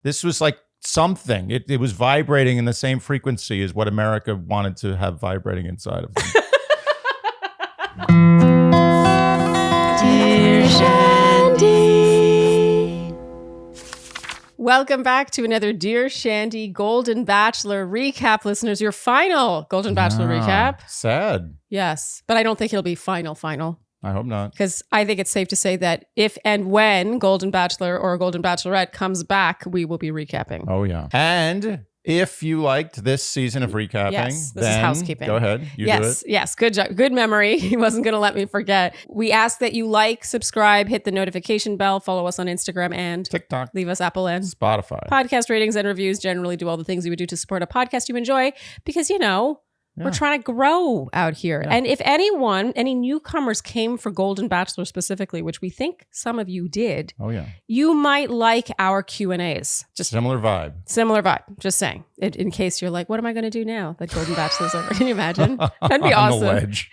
This was like something. It was vibrating in the same frequency as what America wanted to have vibrating inside of them. Dear Shandy. Welcome back to another Dear Shandy Golden Bachelor recap, listeners. Your final Golden Bachelor recap. Sad. Yes, but I don't think it'll be final. I hope not. Because I think it's safe to say that if and when Golden Bachelor or Golden Bachelorette comes back, we will be recapping. Oh, yeah. And if you liked this season of recapping, yes, this then is housekeeping. Go ahead. You do it. Yes. Good job. Good memory. He wasn't going to let me forget. We ask that you like, subscribe, hit the notification bell, follow us on Instagram and TikTok. Leave us Apple and Spotify. Podcast ratings and reviews. Generally do all the things you would do to support a podcast you enjoy because, we're trying to grow out here. Yeah. And if any newcomers came for Golden Bachelor specifically, which we think some of you did, you might like our Q&As. Just Similar vibe. Just saying. In case you're like, what am I going to do now that Golden Bachelor's over? Can you imagine? That'd be awesome. On the ledge.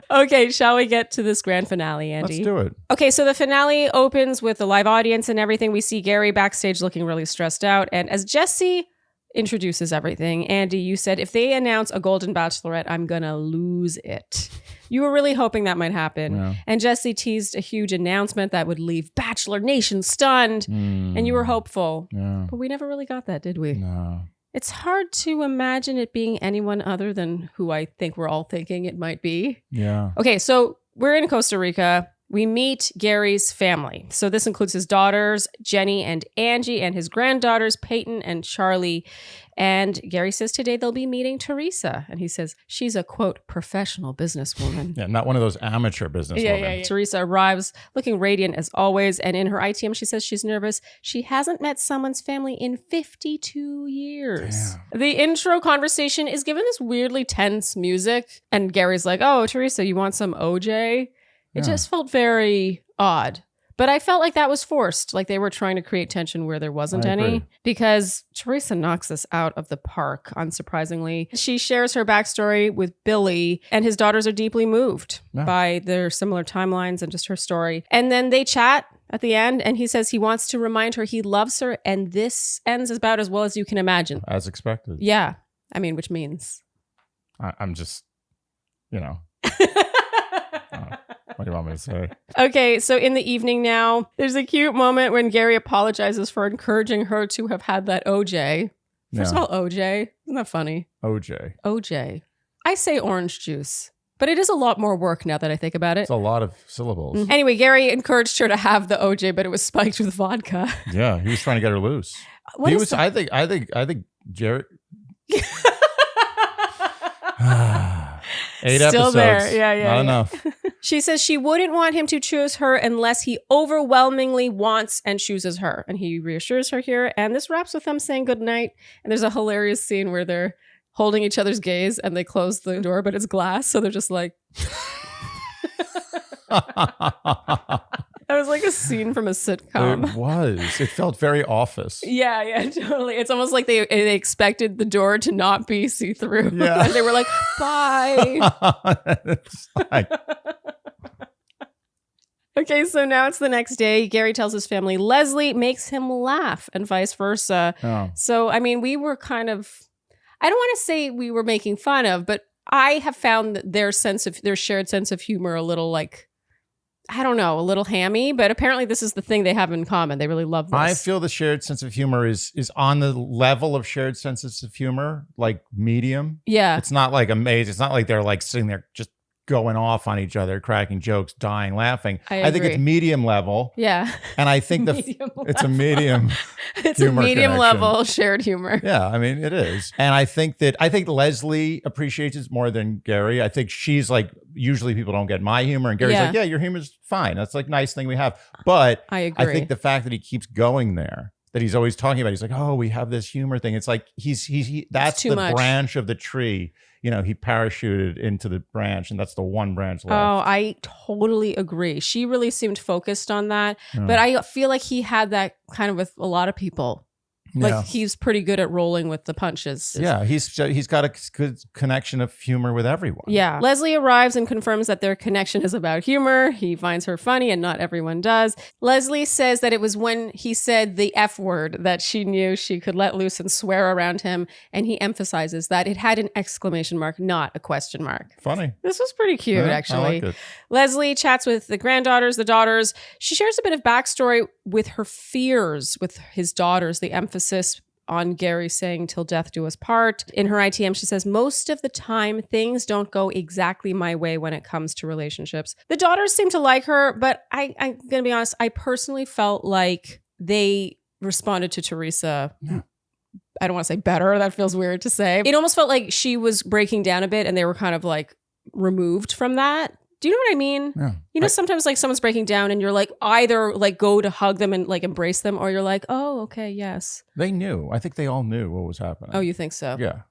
Okay, shall we get to this grand finale, Andy? Let's do it. Okay, so the finale opens with the live audience and everything. We see Gerry backstage looking really stressed out. And as Jesse introduces everything, Andy, you said, if they announce a Golden Bachelorette, I'm going to lose it. You were really hoping that might happen. Yeah. And Jesse teased a huge announcement that would leave Bachelor Nation stunned. And you were hopeful. Yeah. But we never really got that, did we? No. It's hard to imagine it being anyone other than who I think we're all thinking it might be. Yeah. Okay, so we're in Costa Rica. We meet Gerry's family. So this includes his daughters, Jenny and Angie, and his granddaughters, Peyton and Charlie. And Gerry says today they'll be meeting Theresa. And he says she's a, quote, professional businesswoman. Yeah, not one of those amateur businesswomen. Yeah. Theresa arrives looking radiant as always. And in her ITM, she says she's nervous. She hasn't met someone's family in 52 years. Damn. The intro conversation is given this weirdly tense music. And Gerry's like, oh, Theresa, you want some OJ? It just felt very odd. But I felt like that was forced. Like they were trying to create tension where there wasn't any. Because Theresa knocks this out of the park, unsurprisingly. She shares her backstory with Billy, and his daughters are deeply moved by their similar timelines and just her story. And then they chat at the end, and he says he wants to remind her he loves her, and this ends about as well as you can imagine. As expected. Yeah. I mean, which means... I'm just, what do you want me to say? Okay, so in the evening now, there's a cute moment when Gerry apologizes for encouraging her to have had that OJ. First of all, OJ. Isn't that funny? OJ. I say orange juice, but it is a lot more work now that I think about it. It's a lot of syllables. Mm-hmm. Anyway, Gerry encouraged her to have the OJ, but it was spiked with vodka. Yeah, he was trying to get her loose. I think Gerry... 8 Still episodes. There. Yeah. Not enough. She says she wouldn't want him to choose her unless he overwhelmingly wants and chooses her. And he reassures her here. And this wraps with them saying goodnight. And there's a hilarious scene where they're holding each other's gaze and they close the door, but it's glass. So they're just like... That was like a scene from a sitcom. It was. It felt very Office. Yeah, totally. It's almost like they expected the door to not be see-through. Yeah. And they were like, bye. It's like... Okay, so now it's the next day. Gerry tells his family Leslie makes him laugh and vice versa. Oh. So, I mean, we were kind of... I don't want to say we were making fun of, but I have found that their shared sense of humor a little like... I don't know, a little hammy, but apparently this is the thing they have in common. They really love this. I feel the shared sense of humor is on the level of shared senses of humor, like medium. Yeah. It's not like amazing. It's not like they're like sitting there just going off on each other, cracking jokes, dying, laughing. I think it's medium level. Yeah. And I think it's a medium It's a medium level shared humor. Yeah, I mean, it is. And I think Leslie appreciates it more than Gerry. I think she's like, usually people don't get my humor. And Gary's like, yeah, your humor's fine. That's like nice thing we have. But I agree. I think the fact that he keeps going there, that he's always talking about, he's like, oh, we have this humor thing. It's like, that's the branch of the tree. He parachuted into the branch, and that's the one branch left. Oh, I totally agree. She really seemed focused on that. Yeah. But I feel like he had that kind of with a lot of people. Like he's pretty good at rolling with the punches. Yeah, he's got a good connection of humor with everyone. Yeah. Leslie arrives and confirms that their connection is about humor. He finds her funny and not everyone does. Leslie says that it was when he said the F word that she knew she could let loose and swear around him. And he emphasizes that it had an exclamation mark, not a question mark. Funny. This was pretty cute, actually. I like it. Leslie chats with the granddaughters, the daughters. She shares a bit of backstory with her fears with his daughters, the emphasis on Gerry saying till death do us part. In her ITM, she says, most of the time, things don't go exactly my way when it comes to relationships. The daughters seem to like her, but I'm going to be honest, I personally felt like they responded to Theresa. Yeah. I don't want to say better. That feels weird to say. It almost felt like she was breaking down a bit and they were kind of like removed from that. Do you know what I mean? Yeah. You know, sometimes like someone's breaking down and you're like either like go to hug them and like embrace them, or you're like, oh, okay, yes. They knew. I think they all knew what was happening. Oh, you think so? Yeah.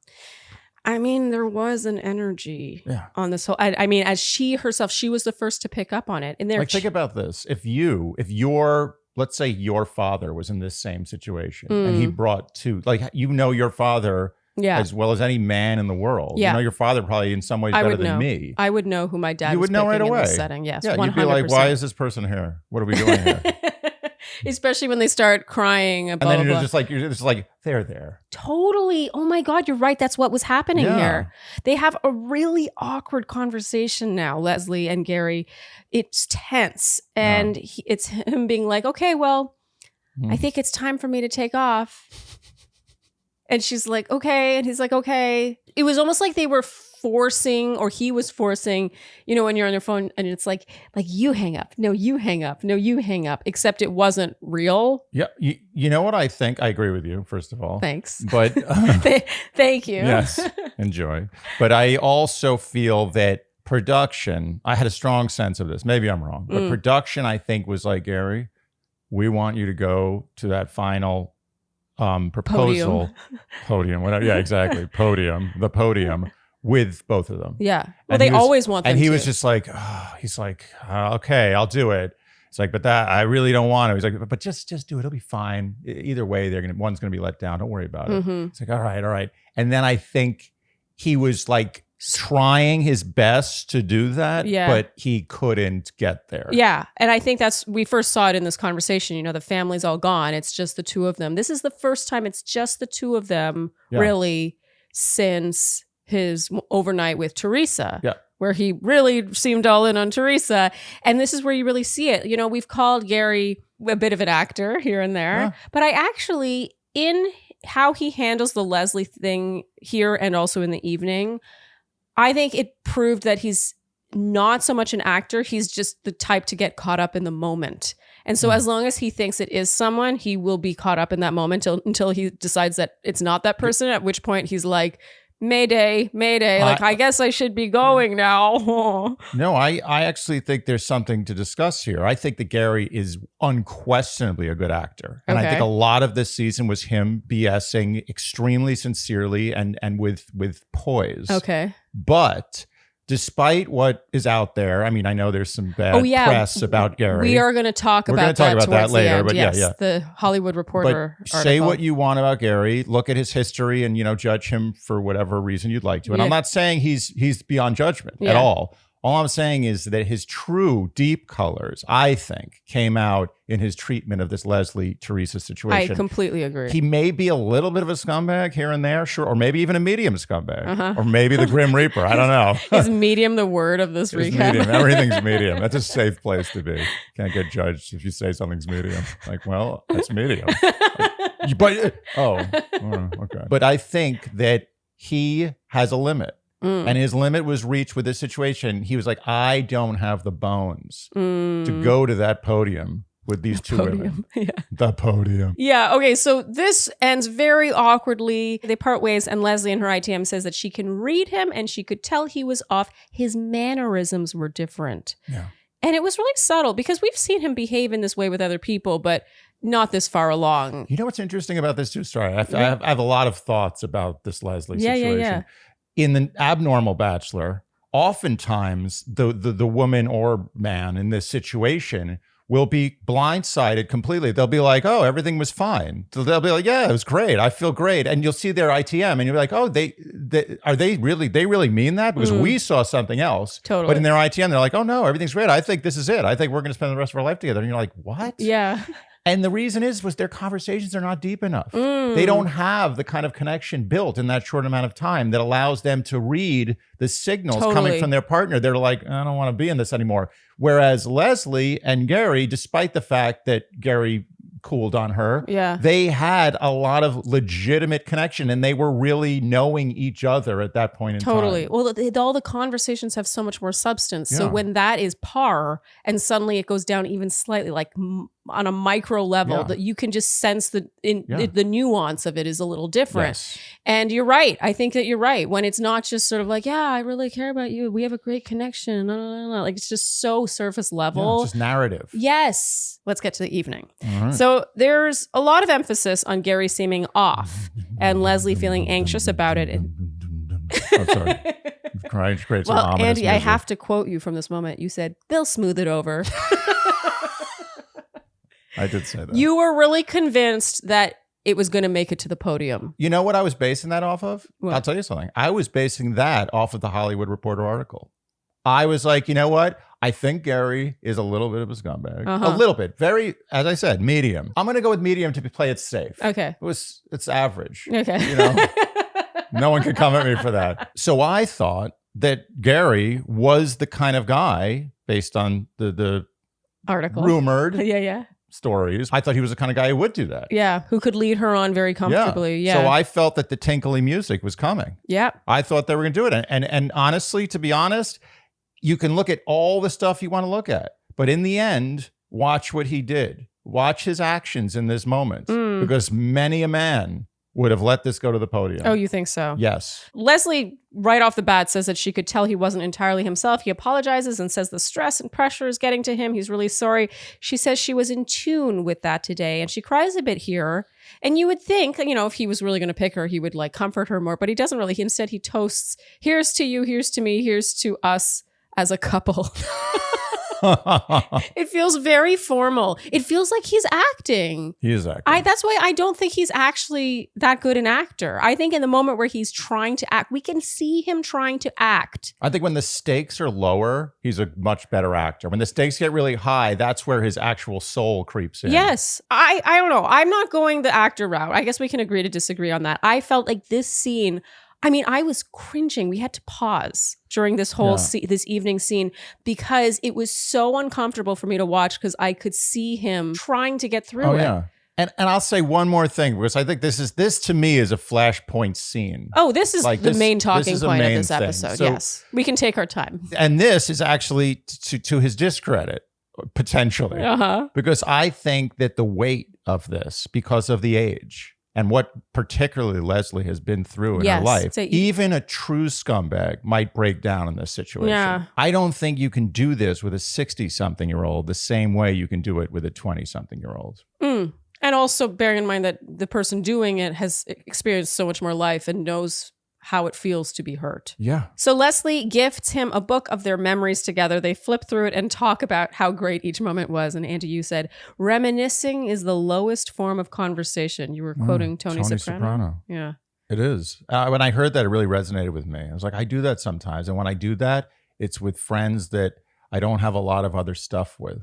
I mean, there was an energy on this whole. I mean, as she herself, she was the first to pick up on it. And think about this: if your, let's say your father was in this same situation and he brought two, like your father. Yeah. As well as any man in the world. Yeah. You know your father probably in some ways better than me. I would know who my dad you was would know right away. In this setting. Yes, yeah, 100%. You'd be like, why is this person here? What are we doing here? Especially when they start crying. And then you're just like, they're there. Totally. Oh my God, you're right. That's what was happening here. They have a really awkward conversation now, Leslie and Gerry. It's tense. And it's him being like, okay, well, I think it's time for me to take off. And she's like, okay. And he's like, okay. It was almost like they were forcing, or he was forcing, when you're on your phone and it's like you hang up. No, you hang up. No, you hang up. Except it wasn't real. Yeah. You know what I think? I agree with you, first of all. Thanks. But thank you. Yes. Enjoy. But I also feel that production, I had a strong sense of this. Maybe I'm wrong. But production, I think, was like, Gerry, we want you to go to that final proposal podium, whatever. Yeah, exactly. The podium with both of them. Yeah. Well, they always want them and he to. was just like, okay, I'll do it. It's like, but that I really don't want to. He's like, but just do it. It'll be fine. Either way, one's gonna be let down. Don't worry about it. It's like, all right. And then I think he was like trying his best to do that, but he couldn't get there. Yeah. And I think we first saw it in this conversation. The family's all gone. It's just the two of them. This is the first time it's just the two of them, really, since his overnight with Theresa, where he really seemed all in on Theresa. And this is where you really see it. We've called Gerry a bit of an actor here and there, but I actually, in how he handles the Leslie thing here and also in the evening, I think it proved that he's not so much an actor. He's just the type to get caught up in the moment. And so as long as he thinks it is someone, he will be caught up in that moment until he decides that it's not that person, at which point he's like, Mayday. I guess I should be going now. No, I actually think there's something to discuss here. I think that Gerry is unquestionably a good actor. And I think a lot of this season was him BSing extremely sincerely and with poise. Okay. But despite what is out there, I mean, I know there's some bad press about Gerry. We are going to talk about that later. But yeah. The Hollywood Reporter article. Say what you want about Gerry. Look at his history and, judge him for whatever reason you'd like to. And I'm not saying he's beyond judgment at all. All I'm saying is that his true deep colors, I think, came out in his treatment of this Leslie-Theresa situation. I completely agree. He may be a little bit of a scumbag here and there, sure, or maybe even a medium scumbag, or maybe the Grim Reaper. I don't know. Is medium the word of this recap? Medium. Everything's medium. That's a safe place to be. Can't get judged if you say something's medium. Like, well, that's medium. Okay. But I think that he has a limit. And his limit was reached with this situation. He was like, I don't have the bones to go to that podium with these two women. Yeah. The podium. Yeah. Okay. So this ends very awkwardly. They part ways, and Leslie in her ITM says that she can read him and she could tell he was off. His mannerisms were different. Yeah. And it was really subtle because we've seen him behave in this way with other people, but not this far along. You know what's interesting about this too? Sorry, I have a lot of thoughts about this Leslie situation. Yeah. In the abnormal Bachelor, oftentimes the woman or man in this situation will be blindsided completely. They'll be like, oh, everything was fine. So they'll be like, yeah, it was great. I feel great. And you'll see their ITM and you'll be like, oh, they really mean that? Because we saw something else. Totally. But in their ITM, they're like, oh no, everything's great. I think this is it. I think we're going to spend the rest of our life together. And you're like, what? Yeah. And the reason was their conversations are not deep enough. They don't have the kind of connection built in that short amount of time that allows them to read the signals coming from their partner. They're like, I don't want to be in this anymore. Whereas Leslie and Gerry, despite the fact that Gerry cooled on her, they had a lot of legitimate connection and they were really knowing each other at that point in time. Well, all the conversations have so much more substance. So when that is par and suddenly it goes down even slightly, like on a micro level, that you can just sense the nuance of it is a little different. Yes. And you're right. I think that you're right. When it's not just sort of like, yeah, I really care about you. We have a great connection. Like it's just so surface level. It's just narrative. Yes. Let's get to the evening. Right. So there's a lot of emphasis on Gerry seeming off and Leslie feeling anxious about it. I'm sorry. Great. Well, Andy, I have to quote you from this moment. You said, they'll smooth it over. I did say that. You were really convinced that it was going to make it to the podium. You know what I was basing that off of? What? I'll tell you something. I was basing that off of the Hollywood Reporter article. I was like, you know what? I think Gerry is a little bit of a scumbag. A little bit. Very, as I said, medium. I'm going to go with medium to play it safe. Okay. It's average. Okay. You know? No one can come at me for that. So I thought that Gerry was the kind of guy, based on the article rumored yeah stories. I thought he was the kind of guy who would do that. Yeah, who could lead her on very comfortably. Yeah. So I felt that the tinkly music was coming. Yeah. I thought they were going to do it. And honestly, to be honest, you can look at all the stuff you want to look at. But in the end, watch what he did. Watch his actions in this moment. Because many a man would have let this go to the podium. Oh, you think so? Yes. Leslie, right off the bat, says that she could tell he wasn't entirely himself. He apologizes and says the stress and pressure is getting to him. He's really sorry. She says she was in tune with that today, and she cries a bit here. And you would think, you know, if he was really going to pick her, he would like comfort her more, but he doesn't really. Instead, he toasts, here's to you, here's to me, here's to us as a couple. It feels very formal. It feels like he's acting. He is acting. That's why I don't think he's actually that good an actor. I think in the moment where he's trying to act, we can see him trying to act. I think when the stakes are lower, he's a much better actor. When the stakes get really high, that's where his actual soul creeps in. Yes. I don't know. I'm not going the actor route. I guess we can agree to disagree on that. I felt like this scene, I mean, I was cringing. We had to pause during this whole this evening scene because it was so uncomfortable for me to watch because I could see him trying to get through it. Yeah. And I'll say one more thing because I think this to me is a flashpoint scene. Oh, this is like the main talking point of this thing. episode. So, yes. We can take our time. And this is actually to his discredit, potentially. Because I think that the weight of this, because of the age, and what particularly Leslie has been through in her life, even a true scumbag might break down in this situation. Yeah. I don't think you can do this with a 60-something-year-old the same way you can do it with a 20-something-year-old. And also bearing in mind that the person doing it has experienced so much more life and knows how it feels to be hurt. Yeah. So Leslie gifts him a book of their memories together. They flip through it and talk about how great each moment was. And Andy, you said, reminiscing is the lowest form of conversation. You were quoting Tony Soprano. Yeah. It is. When I heard that, it really resonated with me. I was like, I do that sometimes. And when I do that, it's with friends that I don't have a lot of other stuff with.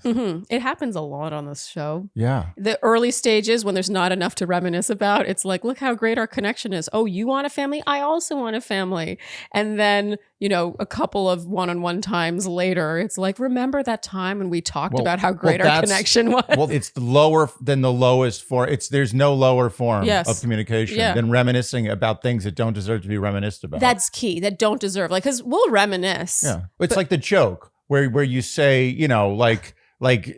It happens a lot on this show. Yeah. The early stages when there's not enough to reminisce about, it's like, look how great our connection is. Oh, you want a family? I also want a family. And then, you know, a couple of one-on-one times later, it's like, remember that time when we talked about how great our connection was? Well, it's lower than the lowest form. There's no lower form of communication than reminiscing about things that don't deserve to be reminisced about. That's key. That don't deserve. Like, because we'll reminisce. Yeah. It's like the joke. Where you say, you know, like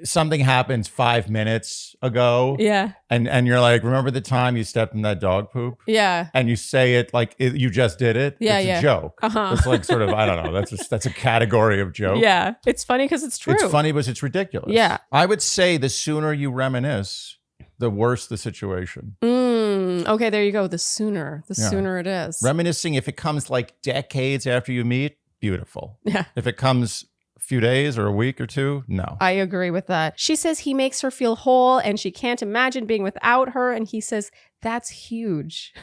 something happens 5 minutes ago. Yeah. And you're like, remember the time you stepped in that dog poop? Yeah. And you say it like you just did it. Yeah. It's a joke. It's like sort of, I don't know. That's a category of joke. Yeah. It's funny because it's true. It's funny, but it's ridiculous. Yeah. I would say the sooner you reminisce, the worse the situation. Okay, there you go. The sooner it is. Reminiscing, if it comes like decades after you meet, beautiful. Yeah. If it comes few days or a week or two? No. I agree with that. She says he makes her feel whole and she can't imagine being without her. And he says, that's huge.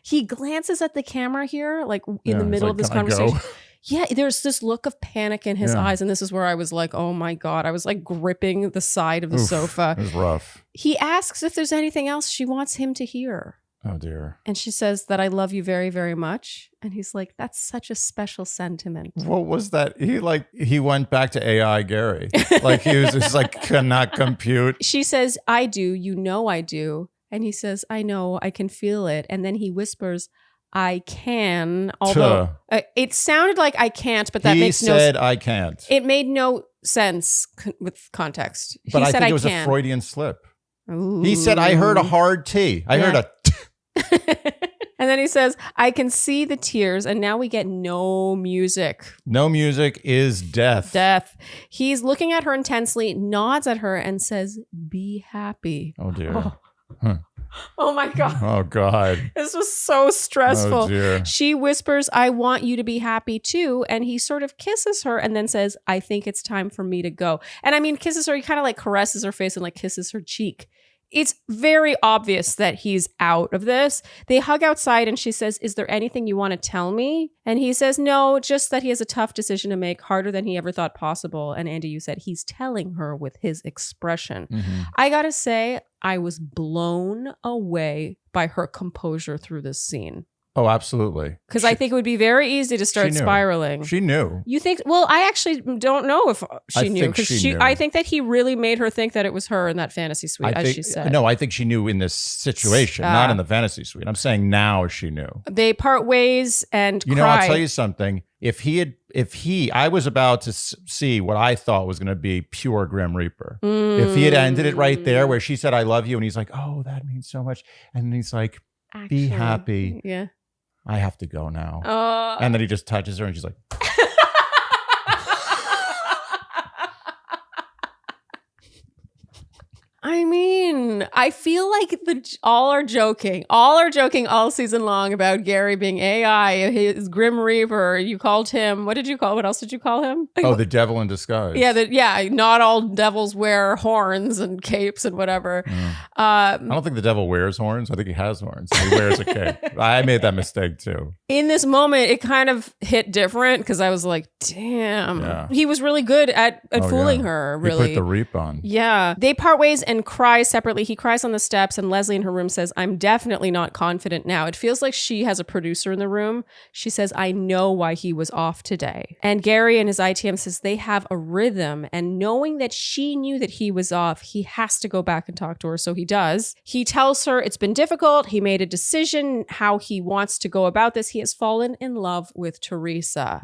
He glances at the camera here, like in the middle of this conversation. Yeah, there's this look of panic in his eyes. And this is where I was like, oh my God. I was like gripping the side of the sofa. It was rough. He asks if there's anything else she wants him to hear. Oh dear. And she says that I love you very, very much. And he's like, that's such a special sentiment. What was that? He went back to AI Gerry. Like he was just like, cannot compute. She says, I do. You know I do. And he says, I know. I can feel it. And then he whispers, I can. Although it sounded like I can't, but that makes no sense. He said I can't. It made no sense with context. But I think it was a Freudian slip. Ooh. He said, I heard a hard T. I heard a And then he says, I can see the tears. And now we get no music. No music is death. Death. He's looking at her intensely, nods at her and says, be happy. Oh, dear. Oh. Huh. Oh, my God. Oh, God. This was so stressful. Oh, dear. She whispers, I want you to be happy, too. And he sort of kisses her and then says, I think it's time for me to go. And I mean, kisses her. He kind of like caresses her face and like kisses her cheek. It's very obvious that he's out of this. They hug outside and she says, is there anything you want to tell me? And he says, no, just that he has a tough decision to make, harder than he ever thought possible. And Andy, you said he's telling her with his expression. Mm-hmm. I gotta say, I was blown away by her composure through this scene. Oh, absolutely. Because I think it would be very easy to start spiraling. She knew. You think? Well, I actually don't know if she knew. Because I think that he really made her think that it was her in that fantasy suite, she said. No, I think she knew in this situation, not in the fantasy suite. I'm saying now she knew. They part ways and cry. You know, I'll tell you something. I was about to see what I thought was going to be pure Grim Reaper. If he had ended it right there where she said, I love you. And he's like, oh, that means so much. And he's like, be happy. Yeah. I have to go now. And then he just touches her and she's like, I mean, I feel like all are joking all season long about Gerry being AI, his Grim Reaper. You called him, what else did you call him? Oh, the devil in disguise. Yeah, not all devils wear horns and capes and whatever. I don't think the devil wears horns. I think he has horns. He wears a cape. I made that mistake too. In this moment, it kind of hit different because I was like, damn. Yeah. He was really good at fooling her, really. He put the reap on. Yeah. They part ways and cry separately. He cries on the steps and Leslie in her room says, I'm definitely not confident now. It feels like she has a producer in the room. She says, I know why he was off today. And Gerry in his ITM says they have a rhythm, and knowing that she knew that he was off, he has to go back and talk to her. So he does. He tells her it's been difficult. He made a decision how he wants to go about this. He has fallen in love with Theresa.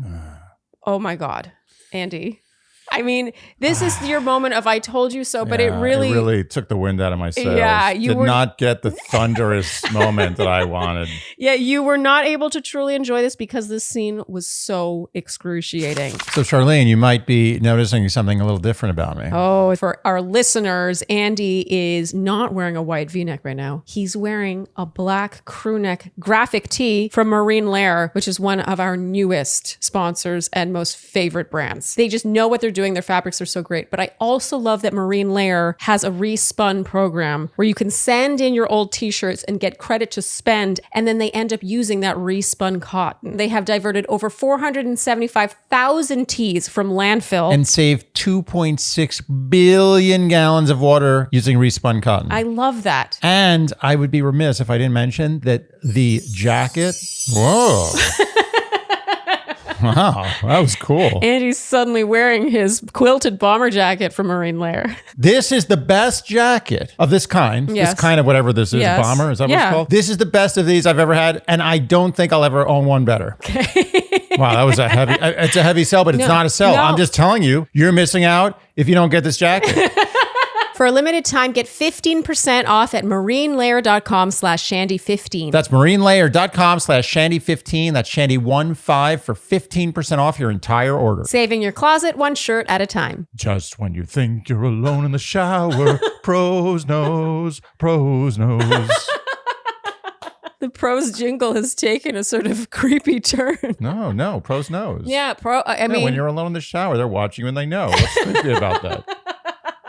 Oh my God, Andy. I mean, this is your moment of I told you so, but it really took the wind out of my sails. Yeah, you did not get the thunderous moment that I wanted. Yeah, you were not able to truly enjoy this because this scene was so excruciating. So, Sharleen, you might be noticing something a little different about me. Oh, for our listeners, Andy is not wearing a white V-neck right now. He's wearing a black crew neck graphic tee from Marine Layer, which is one of our newest sponsors and most favorite brands. They just know what they're doing. Their fabrics are so great. But I also love that Marine Layer has a respun program where you can send in your old t-shirts and get credit to spend, and then they end up using that respun cotton. They have diverted over 475,000 tees from landfill and saved 2.6 billion gallons of water using respun cotton. I love that. And I would be remiss if I didn't mention that the jacket. Whoa. Wow, that was cool. And he's suddenly wearing his quilted bomber jacket from Marine Layer. This is the best jacket of this kind. Yes. This kind of whatever this is, bomber, is that what it's called? This is the best of these I've ever had, and I don't think I'll ever own one better. Okay. Wow, that was it's a heavy sell, but it's not a sell. No. I'm just telling you, you're missing out if you don't get this jacket. For a limited time, get 15% off at marinelayer.com/Shandy15. That's marinelayer.com/Shandy15. That's Shandy15 for 15% off your entire order. Saving your closet one shirt at a time. Just when you think you're alone in the shower, pros knows. The The pros jingle has taken a sort of creepy turn. No, pros knows. Yeah, I mean, when you're alone in the shower, they're watching you and they know. What's creepy about that?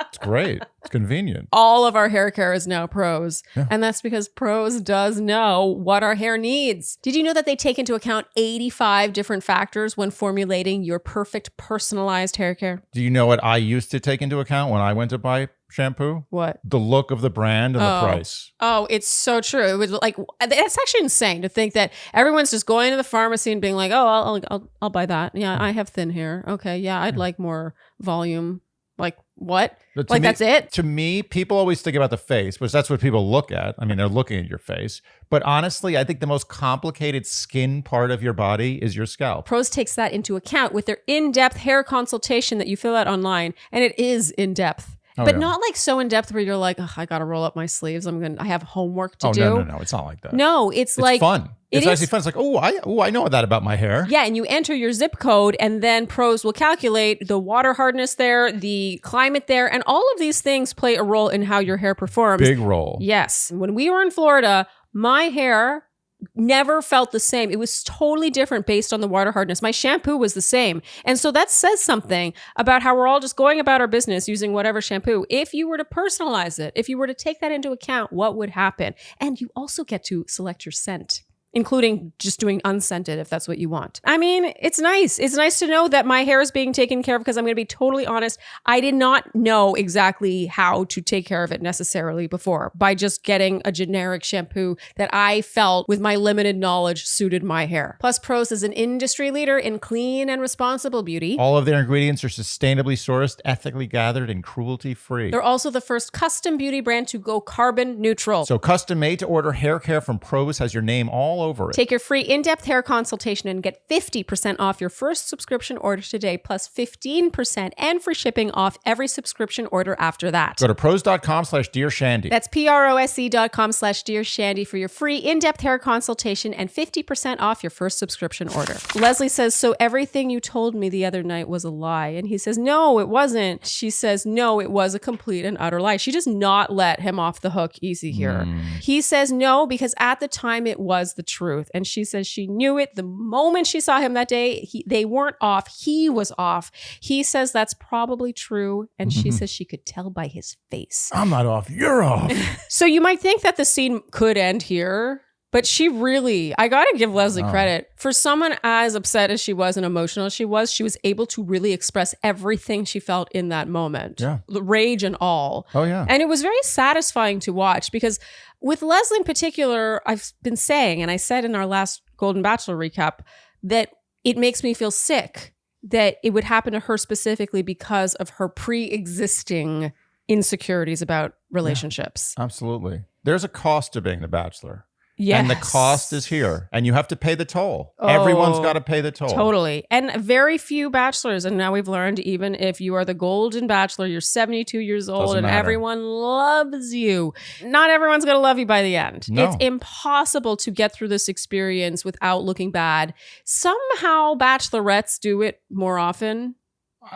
It's great. It's convenient. All of our hair care is now pros. Yeah. And that's because pros does know what our hair needs. Did you know that they take into account 85 different factors when formulating your perfect personalized hair care? Do you know what I used to take into account when I went to buy shampoo? What? The look of the brand and the price. Oh, it's so true. It was like, that's actually insane to think that everyone's just going to the pharmacy and being like, oh, I'll buy that. Yeah, I have thin hair. Okay, yeah, I'd like more volume. Like, what? Like, that's it? To me, people always think about the face, because that's what people look at. I mean, they're looking at your face. But honestly, I think the most complicated skin part of your body is your scalp. Pros takes that into account with their in-depth hair consultation that you fill out online. And it is in-depth. But not like so in depth where you're like, I got to roll up my sleeves. I have homework to do. No. It's not like that. No, it's like fun. It's actually fun. It's like, I know that about my hair. Yeah, and you enter your zip code, and then pros will calculate the water hardness there, the climate there, and all of these things play a role in how your hair performs. Big role. Yes. When we were in Florida, my hair never felt the same. It was totally different based on the water hardness. My shampoo was the same. And so that says something about how we're all just going about our business using whatever shampoo. If you were to personalize it, if you were to take that into account, what would happen? And you also get to select your scent, including just doing unscented if that's what you want. I mean, it's nice. It's nice to know that my hair is being taken care of, because I'm going to be totally honest. I did not know exactly how to take care of it necessarily before, by just getting a generic shampoo that I felt with my limited knowledge suited my hair. Plus, Pros is an industry leader in clean and responsible beauty. All of their ingredients are sustainably sourced, ethically gathered, and cruelty-free. They're also the first custom beauty brand to go carbon neutral. So custom made to order hair care from Pros has your name all over it. Take your free in-depth hair consultation and get 50% off your first subscription order today, plus 15% and free shipping off every subscription order after that. Go to pros.com/dearshandy. That's PROSE.com/dearshandy for your free in-depth hair consultation and 50% off your first subscription order. Leslie says, so everything you told me the other night was a lie. And he says, no, it wasn't. She says, no, it was a complete and utter lie. She does not let him off the hook easy here. He says no, because at the time it was the truth. And she says she knew it the moment she saw him that day. They weren't off. He was off. He says that's probably true. And she says she could tell by his face. I'm not off. You're off. So you might think that the scene could end here, but she really, I got to give Leslie credit. For someone as upset as she was and emotional as she was able to really express everything she felt in that moment. Yeah. The rage and all. Oh, yeah. And it was very satisfying to watch, because with Leslie in particular, I've been saying, and I said in our last Golden Bachelor recap, that it makes me feel sick that it would happen to her specifically because of her pre-existing insecurities about relationships. Yeah, absolutely. There's a cost to being the Bachelor. Yes. And the cost is here. And you have to pay the toll. Everyone's got to pay the toll. Totally. And very few bachelors, and now we've learned, even if you are the Golden Bachelor, you're 72 years old and everyone loves you, not everyone's going to love you by the end. No. It's impossible to get through this experience without looking bad. Somehow bachelorettes do it more often.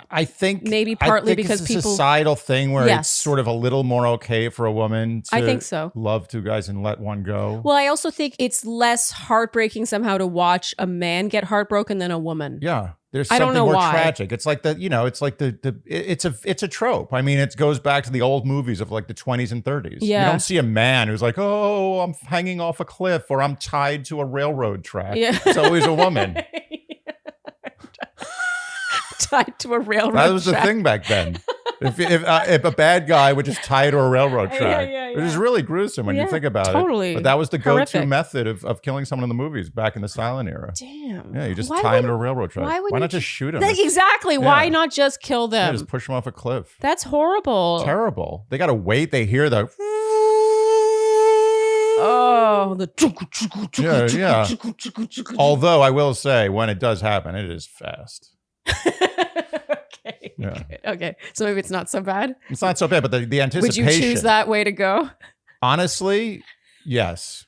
I think maybe partly because it's a people, societal thing where it's sort of a little more okay for a woman to I think so. love two guys and let one go. Well, I also think it's less heartbreaking somehow to watch a man get heartbroken than a woman. Yeah. There's something more tragic. It's like it's a trope. I mean, it goes back to the old movies of like the 20s and 30s. Yeah. You don't see a man who's like, oh, I'm hanging off a cliff or I'm tied to a railroad track. Yeah. It's always a woman. Tied to a railroad track. That was track. the thing back then. If a bad guy would just tie to a railroad track, it is really gruesome when you think about it. But that was the go-to method of killing someone in the movies back in the silent era. Damn. Yeah, you just tie them to a railroad track. Why not just shoot them? Exactly. Yeah. Why not just kill them? Yeah, just push them off a cliff. That's horrible. Terrible. They got to wait. They hear the... Oh, the... Yeah. Although I will say, when it does happen, it is fast. Okay. Yeah. Okay. So maybe it's not so bad. It's not so bad, but the anticipation. Would you choose that way to go? Honestly, yes.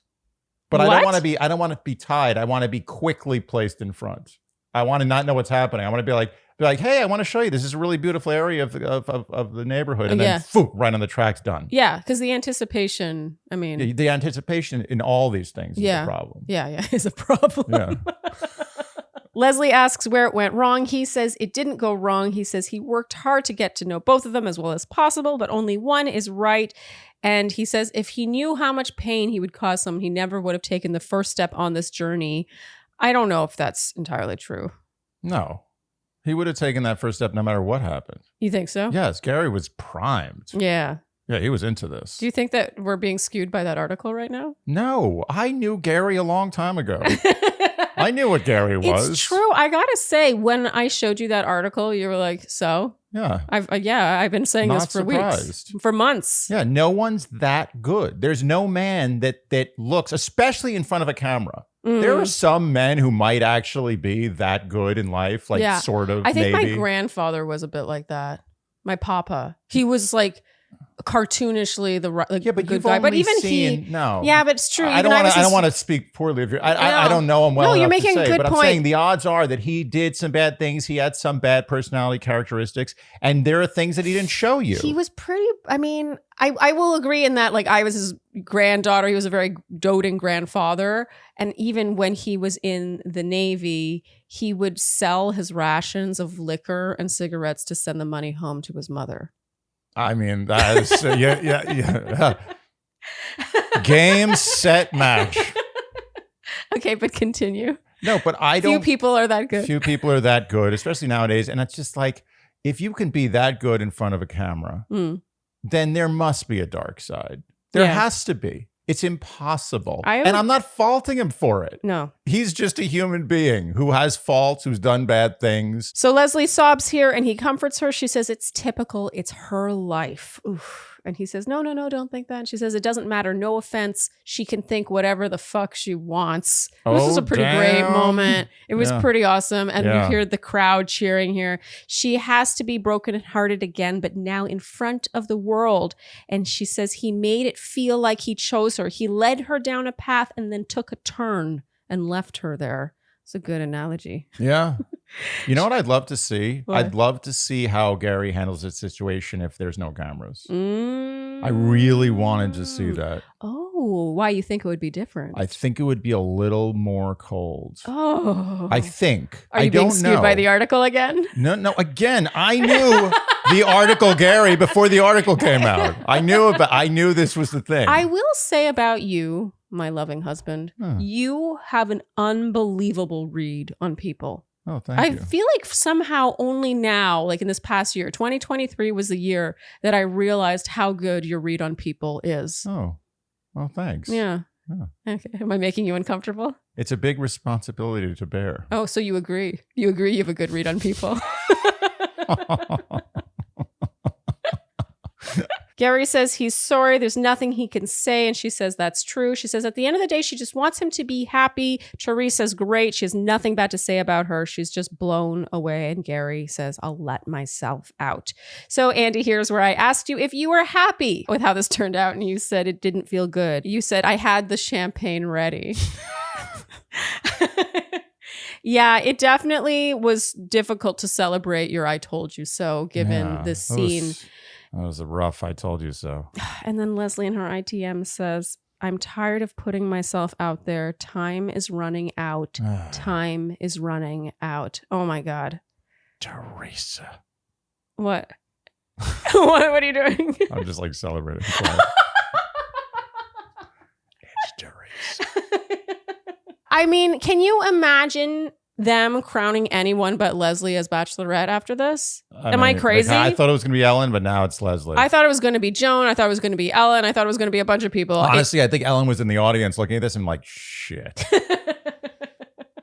But I don't want to be tied. I want to be quickly placed in front. I want to not know what's happening. I want to be like, Be like, hey, I want to show you. This is a really beautiful area of the neighborhood. And then, right on the tracks, done. Yeah, because the anticipation, I mean. The anticipation in all these things is a problem. Yeah, is a problem. Yeah. Leslie asks where it went wrong. He says it didn't go wrong. He says he worked hard to get to know both of them as well as possible, but only one is right. And he says if he knew how much pain he would cause someone, he never would have taken the first step on this journey. I don't know if that's entirely true. No. He would have taken that first step no matter what happened. You think so? Yes, Gerry was primed. Yeah. Yeah, he was into this. Do you think that we're being skewed by that article right now? No, I knew Gerry a long time ago. I knew what Gerry was. It's true. I gotta say, when I showed you that article, you were like, "So." Yeah. I've been saying Not this for surprised. weeks, for months. Yeah, no one's that good. There's no man that looks, especially in front of a camera. There are some men who might actually be that good in life, like sort of. I think maybe. my grandfather was a bit like that. My papa, he was like cartoonishly the good guy, but even he. No, yeah, but it's true. I don't want to speak poorly of you. I don't know him well. No, you're enough making to a say, good but point. I'm saying the odds are that he did some bad things. He had some bad personality characteristics, and there are things that he didn't show you. He was pretty. I mean, I will agree in that. Like, I was his granddaughter. He was a very doting grandfather, and even when he was in the Navy, he would sell his rations of liquor and cigarettes to send the money home to his mother. I mean, that is yeah. Game, set, match. Okay, but continue. No, but I don't. Few people are that good. Few people are that good, especially nowadays. And it's just like, if you can be that good in front of a camera, then there must be a dark side. There has to be. It's impossible. And I'm not faulting him for it. No. He's just a human being who has faults, who's done bad things. So Leslie sobs here and he comforts her. She says, it's typical. It's her life. Oof. And he says, no, don't think that. And she says, it doesn't matter. No offense. She can think whatever the fuck she wants. This was a pretty great moment. It was pretty awesome. And you hear the crowd cheering here. She has to be brokenhearted again, but now in front of the world. And she says he made it feel like he chose her. He led her down a path and then took a turn and left her there. It's a good analogy. Yeah. You know what I'd love to see? What? I'd love to see how Gerry handles this situation if there's no cameras. I really wanted to see that. Oh, why you think it would be different? I think it would be a little more cold. Oh. I think. Are you being skewed by the article again? No. Again, I knew the article Gerry before the article came out. I knew this was the thing. I will say about you, my loving husband, you have an unbelievable read on people. Oh, thank you. I feel like somehow only now, like in this past year, 2023 was the year that I realized how good your read on people is. Oh, well, thanks. Yeah. Okay. Am I making you uncomfortable? It's a big responsibility to bear. Oh, so you agree. You agree you have a good read on people. Gerry says he's sorry. There's nothing he can say. And she says that's true. She says at the end of the day, she just wants him to be happy. Teresa's great. She has nothing bad to say about her. She's just blown away. And Gerry says, I'll let myself out. So Andy, here's where I asked you if you were happy with how this turned out. And you said it didn't feel good. You said, I had the champagne ready. Yeah, it definitely was difficult to celebrate your I told you so, given the scene. That was a rough I told you so. And then Leslie in her ITM says, I'm tired of putting myself out there. Time is running out. Time is running out. Oh my God. Teresa. What? What are you doing? I'm just like celebrating. It's Teresa. I mean, can you imagine them crowning anyone but Leslie as Bachelorette after this? Am I crazy? I thought it was going to be Ellen, but now it's Leslie. I thought it was going to be Joan. I thought it was going to be Ellen. I thought it was going to be a bunch of people. Honestly, I think Ellen was in the audience looking at this and like, shit.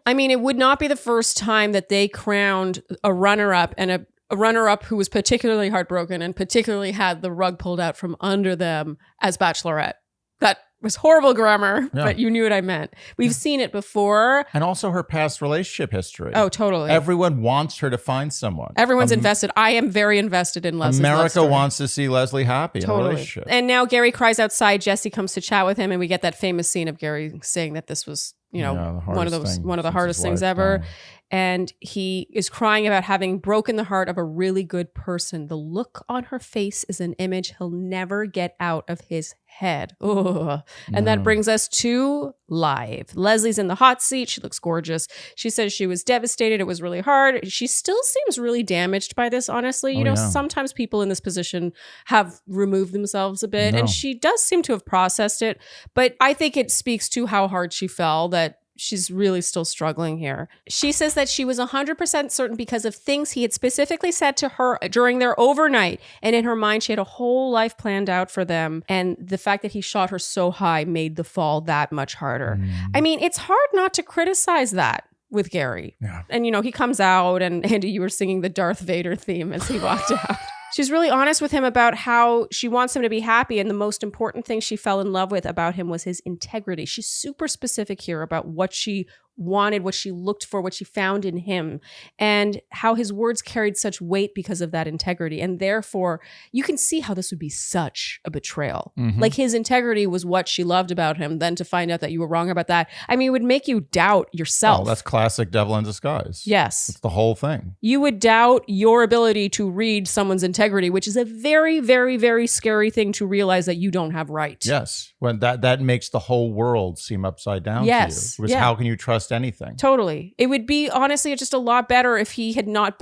I mean, it would not be the first time that they crowned a runner-up and a runner-up who was particularly heartbroken and particularly had the rug pulled out from under them as Bachelorette. That was horrible grammar, but you knew what I meant. We've seen it before. And also her past relationship history. Oh, totally. Everyone wants her to find someone. Everyone's invested. I am very invested in Leslie's love America story. wants to see Leslie happy in a relationship. And now Gerry cries outside. Jesse comes to chat with him, and we get that famous scene of Gerry saying that this was, one of the hardest things ever. and he is crying about having broken the heart of a really good person. The look on her face is an image he'll never get out of his head. Ugh. And that brings us to live. Leslie's in the hot seat. She looks gorgeous. She says she was devastated. It was really hard. She still seems really damaged by this, honestly. You know, sometimes people in this position have removed themselves a bit, and she does seem to have processed it. But I think it speaks to how hard she fell that she's really still struggling here. She says that she was 100% certain because of things he had specifically said to her during their overnight. And in her mind, she had a whole life planned out for them. And the fact that he shot her so high made the fall that much harder. I mean, it's hard not to criticize that with Gerry. Yeah. And, you know, he comes out and Andy, you were singing the Darth Vader theme as he walked out. She's really honest with him about how she wants him to be happy. And the most important thing she fell in love with about him was his integrity. She's super specific here about what she wanted, what she looked for, what she found in him, and how his words carried such weight because of that integrity. And therefore, you can see how this would be such a betrayal. Like his integrity was what she loved about him. Then to find out that you were wrong about that, I mean, it would make you doubt yourself. Oh, that's classic devil in disguise. Yes. It's the whole thing. You would doubt your ability to read someone's integrity, which is a very, very, very scary thing to realize that you don't have right. Yes. When that makes the whole world seem upside down to you. Because how can you trust anything? Totally. It would be honestly just a lot better if he had not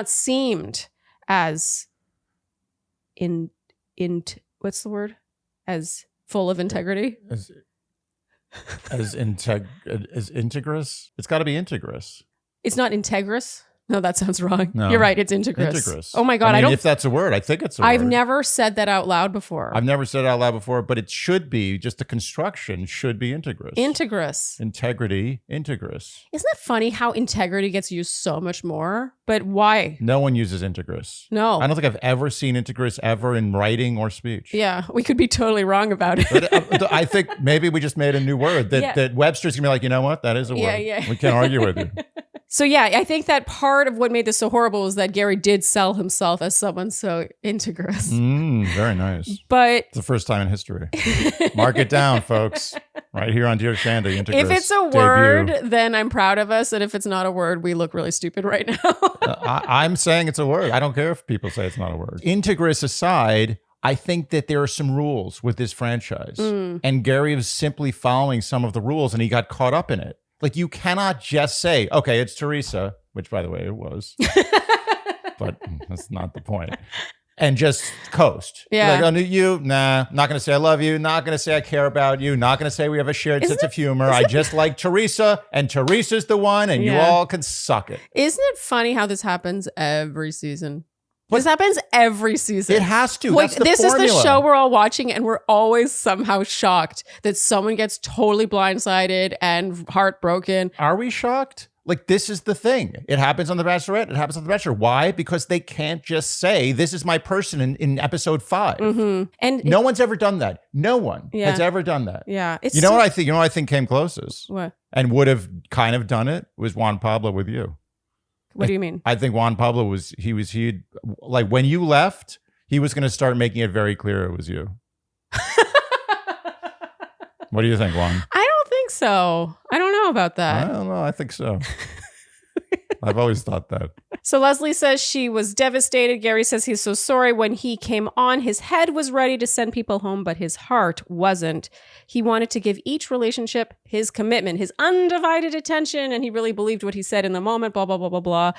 seemed as what's the word? As full of integrity? As integrous? It's got to be integrous. It's not integrous. No, that sounds wrong. No. You're right. It's integrous. Oh my God. I mean, if that's a word, I think it's a word. I've never said that out loud before. I've never said it out loud before, but it should be, just the construction should be integrous. Integrous. Integrity, integrous. Isn't that funny how integrity gets used so much more? But why? No one uses integrous. No. I don't think I've ever seen integrous ever in writing or speech. Yeah, we could be totally wrong about it. But I think maybe we just made a new word that Webster's going to be like, you know what? That is a word. Yeah. We can't argue with you. So yeah, I think that part of what made this so horrible is that Gerry did sell himself as someone so integrous. Very nice. But it's the first time in history. Mark it down, folks. Right here on Dear Shandy, integrous. If it's a word, then I'm proud of us. And if it's not a word, we look really stupid right now. I'm saying it's a word. I don't care if people say it's not a word. Integrous aside, I think that there are some rules with this franchise. And Gerry was simply following some of the rules and he got caught up in it. Like, you cannot just say, okay, it's Theresa, which, by the way, it was. But that's not the point. And just coast. Yeah. Like, oh, not going to say I love you. Not going to say I care about you. Not going to say we have a shared sense of humor. I just like Theresa, and Teresa's the one, and you all can suck it. Isn't it funny how this happens every season? This happens every season. It has to. Like, That's the this formula. is the show we're all watching, and we're always somehow shocked that someone gets totally blindsided and heartbroken. Are we shocked? Like, this is the thing. It happens on The Bachelorette. It happens on The Bachelor. Why? Because they can't just say, this is my person in episode 5. And no one's ever done that. No one has ever done that. Yeah. You know what I think? You know what I think came closest? What? And would have kind of done it was Juan Pablo with you. What do you mean? I think Juan Pablo he like, when you left, he was going to start making it very clear it was you. What do you think, Juan? I don't think so. I don't know about that. I don't know. I think so. I've always thought that. So Leslie says she was devastated. Gerry says he's so sorry. When he came on, his head was ready to send people home, but his heart wasn't. He wanted to give each relationship his commitment, his undivided attention, and he really believed what he said in the moment, blah, blah, blah, blah, blah.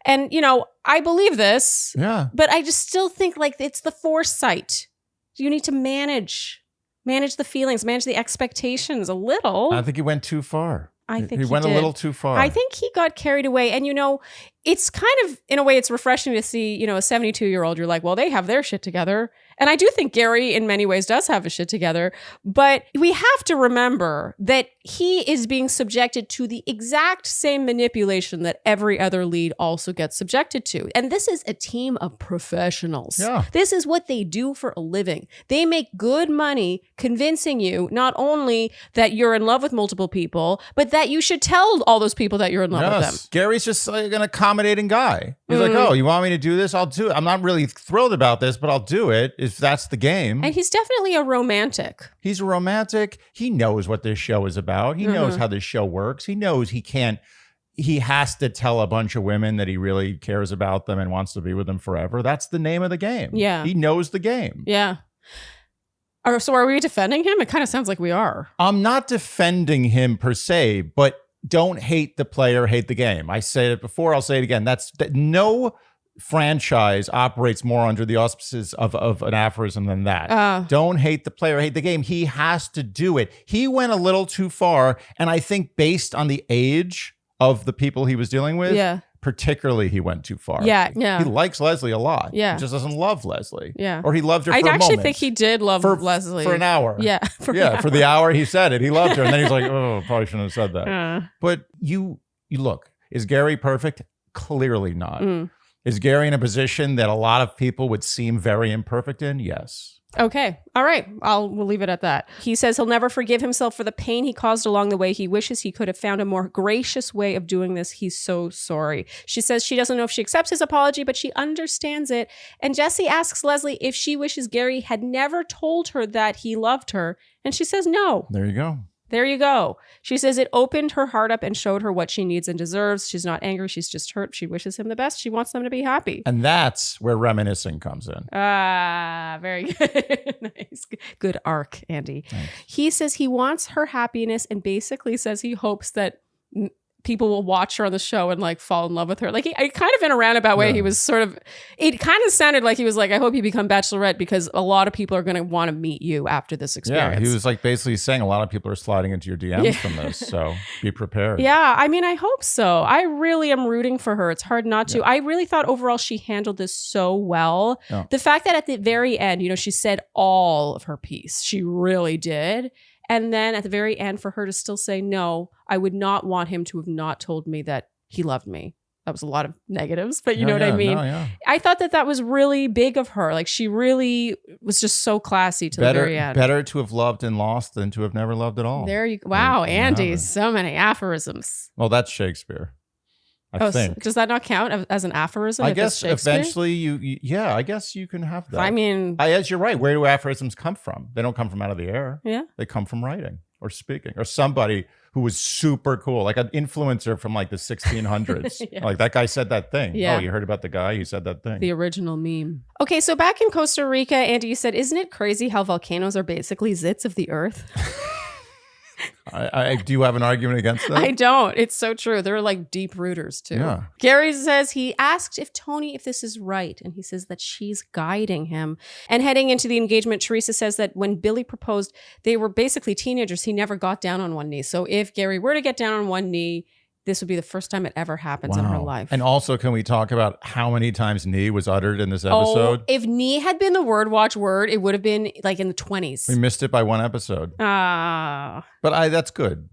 And, you know, I believe this, but I just still think, like, it's the foresight. You need to manage the feelings, manage the expectations a little. I think he went too far. I think he went a little too far. I think he got carried away. And, you know, it's kind of, in a way, it's refreshing to see, you know, a 72-year-old. You're like, well, they have their shit together. And I do think Gerry, in many ways, does have his shit together. But we have to remember that he is being subjected to the exact same manipulation that every other lead also gets subjected to. And this is a team of professionals. Yeah. This is what they do for a living. They make good money convincing you not only that you're in love with multiple people, but that you should tell all those people that you're in love with them. Gerry's just like an accommodating guy. He's like, oh, you want me to do this? I'll do it. I'm not really thrilled about this, but I'll do it if that's the game. And he's definitely a romantic. He's a romantic. He knows what this show is about. He knows how this show works. He knows he can't he has to tell a bunch of women that he really cares about them and wants to be with them forever. That's the name of the game. Yeah. He knows the game. Yeah. So are we defending him? It kind of sounds like we are. I'm not defending him per se, but don't hate the player, hate the game. I said it before, I'll say it again. No franchise operates more under the auspices of an aphorism than that. Don't hate the player, hate the game. He has to do it. He went a little too far, and I think based on the age of the people he was dealing with, particularly he went too far. Yeah. He likes Leslie a lot. Yeah. He just doesn't love Leslie. Yeah. Or he loved her for a moment. I actually think he did love Leslie. For an hour. Yeah. For the hour he said it. He loved her. And then he's like, oh, probably shouldn't have said that. But you look, is Gerry perfect? Clearly not. Is Gerry in a position that a lot of people would seem very imperfect in? Yes. Okay. All right. We'll leave it at that. He says he'll never forgive himself for the pain he caused along the way. He wishes he could have found a more gracious way of doing this. He's so sorry. She says she doesn't know if she accepts his apology, but she understands it. And Jessie asks Leslie if she wishes Gerry had never told her that he loved her. And she says no. There you go. There you go. She says it opened her heart up and showed her what she needs and deserves. She's not angry. She's just hurt. She wishes him the best. She wants them to be happy. And that's where reminiscing comes in. Very good. Nice. Good arc, Andy. Nice. He says he wants her happiness and basically says he hopes that people will watch her on the show and like fall in love with her. Like I kind of in a roundabout way, he was sort of, it kind of sounded like he was like, I hope you become Bachelorette because a lot of people are going to want to meet you after this experience. Yeah, he was like basically saying a lot of people are sliding into your DMs from this. So be prepared. Yeah, I mean, I hope so. I really am rooting for her. It's hard not to. I really thought overall she handled this so well. Yeah. The fact that at the very end, she said all of her piece. She really did. And then at the very end, for her to still say, no, I would not want him to have not told me that he loved me. That was a lot of negatives, but you know what I mean? I thought that was really big of her. Like she really was just so classy to the very end. Better to have loved and lost than to have never loved at all. There you go. Wow, Andy, so many aphorisms. Well, that's Shakespeare. I think. So does that not count as an aphorism? I guess eventually I guess you can have that. I mean, yes, you're right. Where do aphorisms come from? They don't come from out of the air. Yeah. They come from writing or speaking or somebody who was super cool, like an influencer from like the 1600s. Yes. Like that guy said that thing. Yeah. Oh, you heard about the guy? He said that thing. The original meme. Okay, so back in Costa Rica, Andy, you said, isn't it crazy how volcanoes are basically zits of the earth? Do you have an argument against that? I don't. It's so true. They're like deep rooters too. Yeah. Gerry says he asked Tony if this is right. And he says that she's guiding him. And heading into the engagement, Theresa says that when Billy proposed, they were basically teenagers. He never got down on one knee. So if Gerry were to get down on one knee, this would be the first time it ever happens in her life. And also, can we talk about how many times knee was uttered in this episode? If knee had been the watch word, it would have been like in the 20s. We missed it by one episode. But that's good.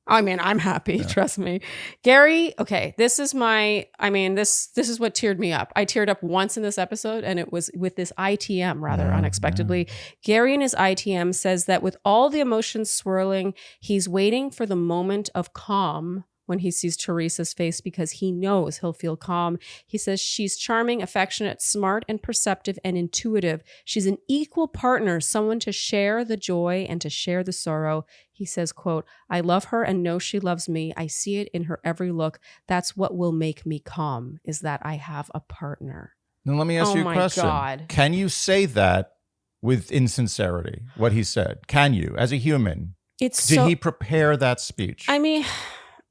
I mean, I'm happy. Trust me. Gerry, okay, this is this is what teared me up. I teared up once in this episode, and it was with this ITM rather unexpectedly. Gerry in his ITM says that with all the emotions swirling, he's waiting for the moment of calm when he sees Theresa's face because he knows he'll feel calm. He says she's charming, affectionate, smart, and perceptive and intuitive. She's an equal partner, someone to share the joy and to share the sorrow. He says, quote, I love her and know she loves me. I see it in her every look. That's what will make me calm, is that I have a partner. Now let me ask you a question. God. Can you say that with insincerity, what he said? Can you, as a human? Did he prepare that speech? I mean...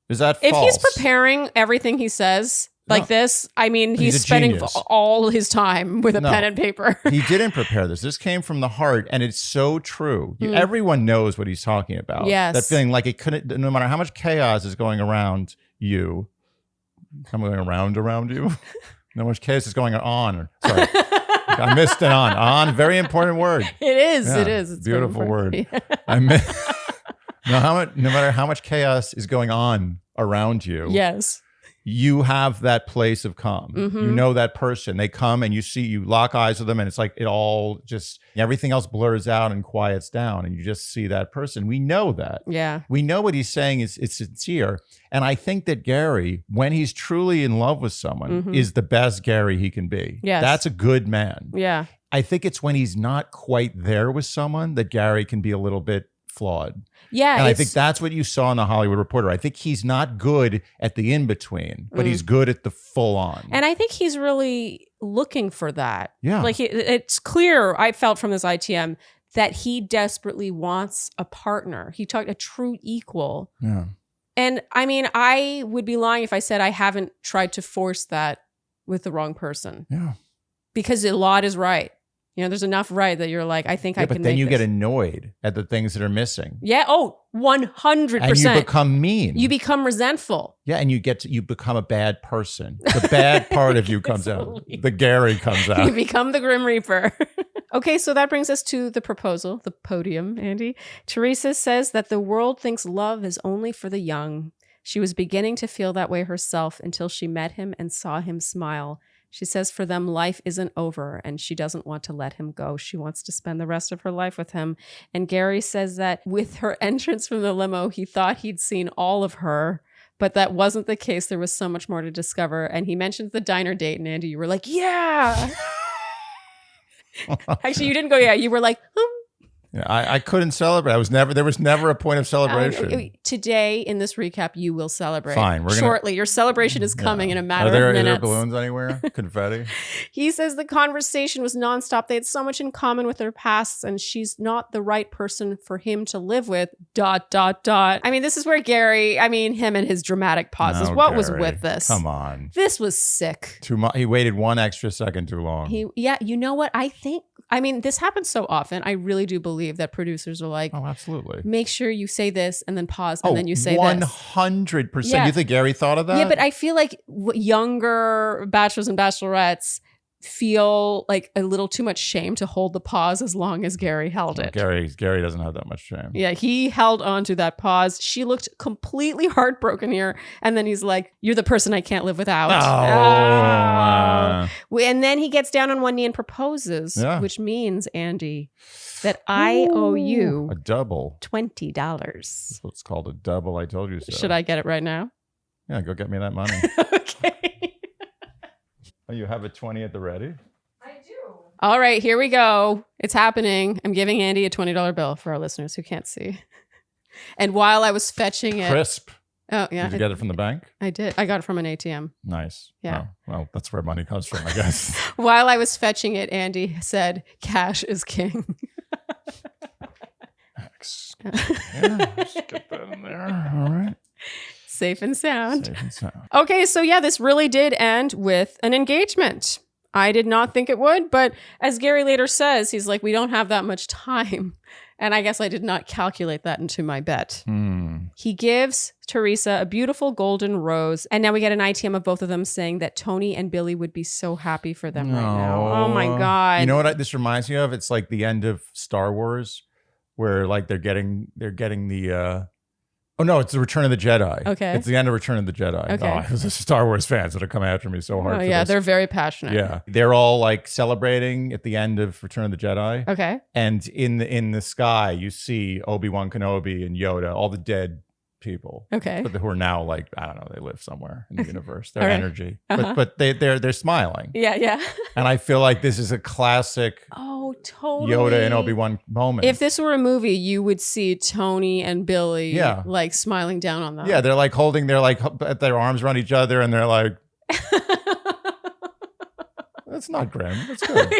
Is that false? If he's preparing everything he says like this, I mean, he's spending all his time with a pen and paper. He didn't prepare this. This came from the heart, and it's so true. Everyone knows what he's talking about. Yes. That feeling like it couldn't, no matter how much chaos is going around you, around you, no much chaos is going on. Sorry. I missed it on. Very important word. It is. Yeah, it is. It's beautiful word. I missed. No matter how much chaos is going on around you, yes, you have that place of calm. Mm-hmm. You know that person. They come and you lock eyes with them, and it's like it all just, everything else blurs out and quiets down, and you just see that person. We know that. Yeah. We know what he's saying is sincere. And I think that Gerry, when he's truly in love with someone, is the best Gerry he can be. Yes. That's a good man. Yeah. I think it's when he's not quite there with someone that Gerry can be a little bit flawed. Yeah. And I think that's what you saw in The Hollywood Reporter. I think he's not good at the in-between, but he's good at the full-on. And I think he's really looking for that. Yeah. Like it's clear, I felt from this ITM, that he desperately wants a partner. He talked a true equal. Yeah. And I mean, I would be lying if I said I haven't tried to force that with the wrong person. Yeah. Because a lot is right. You know, there's enough right that you're like, I think I can but then make you this. get annoyed at the things that are missing. Yeah. Oh, 100%. And you become mean. You become resentful. Yeah, and you become a bad person. The bad part of you comes out. The Gerry comes out. You become the Grim Reaper. Okay, so that brings us to the proposal, the podium, Andy. Theresa says that the world thinks love is only for the young. She was beginning to feel that way herself until she met him and saw him smile. She says for them, life isn't over, and she doesn't want to let him go. She wants to spend the rest of her life with him. And Gerry says that with her entrance from the limo, he thought he'd seen all of her, but that wasn't the case. There was so much more to discover. And he mentioned the diner date, and Andy, you were like, yeah. Actually, you didn't go, yeah. You were like, Yeah, I couldn't celebrate. There was never a point of celebration. Today, in this recap, you will celebrate. Fine. Shortly. Your celebration is coming in a matter Are there of minutes. balloons anywhere? Confetti? He says the conversation was nonstop. They had so much in common with their pasts, and she's not the right person for him to live with, ... I mean, this is where Gerry, him and his dramatic pauses. No, what was Gerry. with this? Come on. This was sick. He waited 1 extra second too long. You know what? This happens so often. I really do believe that producers are like, oh, absolutely. Make sure you say this and then pause and then you say 100%. this. You think Gerry thought of that? Yeah, but I feel like younger bachelors and bachelorettes feel like a little too much shame to hold the pause as long as Gerry held it. Gerry doesn't have that much shame. Yeah, he held on to that pause. She looked completely heartbroken here. And then he's like, you're the person I can't live without. And then he gets down on one knee and proposes, which means, Andy, that I owe you a double. $20. That's what's called a double. I told you so. Should I get it right now? Yeah, go get me that money. Okay. Oh, you have a 20 at the ready? I do. All right, here we go. It's happening. I'm giving Andy a $20 bill for our listeners who can't see. And while I was fetching it. Crisp. Oh, yeah. Did you get it from the bank? I did. I got it from an ATM. Nice. Yeah. Oh, well, that's where money comes from, I guess. While I was fetching it, Andy said, cash is king. Yeah, just get that in there. All right. Safe and sound. Safe and sound. Okay, so yeah, this really did end with an engagement. I did not think it would, but as Gerry later says, he's like, we don't have that much time. And I guess I did not calculate that into my bet. He gives Theresa a beautiful golden rose. And now we get an ITM of both of them saying that Tony and Billy would be so happy for them right now. Oh my God. You know what this reminds me of? It's like the end of Star Wars where like they're getting the... Oh, no, it's the Return of the Jedi. Okay. It's the end of Return of the Jedi. Okay. Oh, there's Star Wars fans that are coming after me so hard for yeah, this. they're very passionate. Yeah. They're all like celebrating at the end of Return of the Jedi. Okay. And in the sky, you see Obi-Wan Kenobi and Yoda, all the dead people. Okay. But who are now like, I don't know, they live somewhere in the universe. Their All right. energy. Uh-huh. But they're smiling. Yeah, yeah. And I feel like this is a classic Oh, totally. Yoda and Obi-Wan moment. If this were a movie, you would see Tony and Billy Yeah. like smiling down on them. Yeah, they're like holding their arms around each other and they're like, that's not grim. That's good.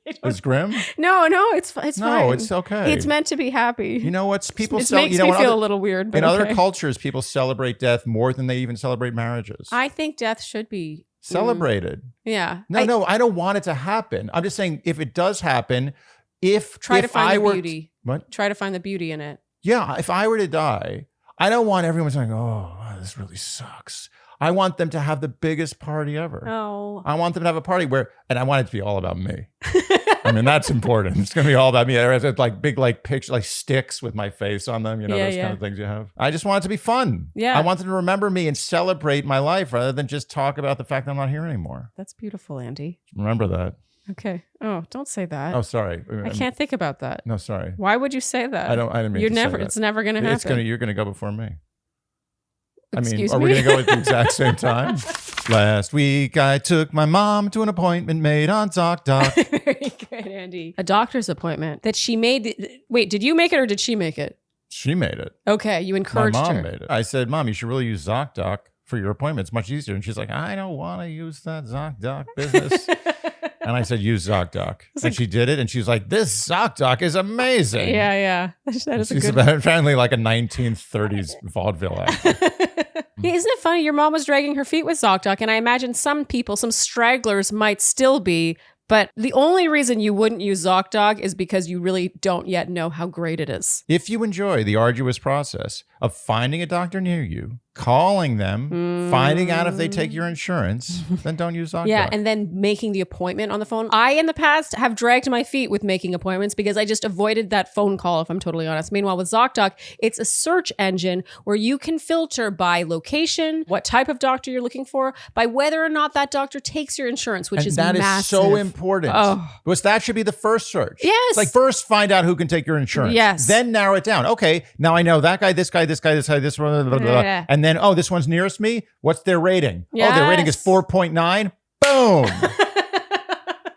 It's grim? No, it's fine. No, it's okay. It's meant to be happy. You know what? People It makes me feel a little weird. But in okay. other cultures, people celebrate death more than they even celebrate marriages. I think death should be Celebrated. Yeah. No, I don't want it to happen. I'm just saying if it does happen, Try to find the were, beauty. What? Try to find the beauty in it. Yeah, if I were to die, I don't want everyone saying, oh, this really sucks. I want them to have the biggest party ever. Oh. I want them to have a party and I want it to be all about me. I mean, that's important. It's going to be all about me. There's like big pictures, like sticks with my face on them. You know, those kind of things you have. I just want it to be fun. Yeah. I want them to remember me and celebrate my life rather than just talk about the fact that I'm not here anymore. That's beautiful, Andy. Remember that. Okay. Oh, don't say that. Oh, sorry. I can't think about that. No, sorry. Why would you say that? I didn't mean to say that. It's never going to happen. You're going to go before me. Excuse are me? we going to go at the exact same time? Last week, I took my mom to an appointment made on ZocDoc. Very good, Andy. A doctor's appointment that she made. Wait, did you make it or did she make it? She made it. Okay, you My encouraged mom her. made it. I said, Mom, you should really use ZocDoc for your appointment. It's much easier. And she's like, I don't want to use that ZocDoc business. And I said, use ZocDoc. And she did it. And she's like, this ZocDoc is amazing. Yeah. That is She's a good apparently like a 1930s vaudeville actor. Yeah, isn't it funny? Your mom was dragging her feet with ZocDoc, and I imagine some people, some stragglers might still be, but the only reason you wouldn't use ZocDoc is because you really don't yet know how great it is. If you enjoy the arduous process of finding a doctor near you, calling them, finding out if they take your insurance, then don't use ZocDoc. Yeah, and then making the appointment on the phone. I, in the past, have dragged my feet with making appointments because I just avoided that phone call, if I'm totally honest. Meanwhile, with ZocDoc, it's a search engine where you can filter by location, what type of doctor you're looking for, by whether or not that doctor takes your insurance, which is that massive. is so important. Oh. Because that should be the first search. Yes. It's like first find out who can take your insurance. Yes. Then narrow it down. Okay, now I know that guy, this guy, this guy, this guy, this one, blah, blah, blah. Yeah. And then, this one's nearest me. What's their rating? Yes. Oh, their rating is 4.9. Boom.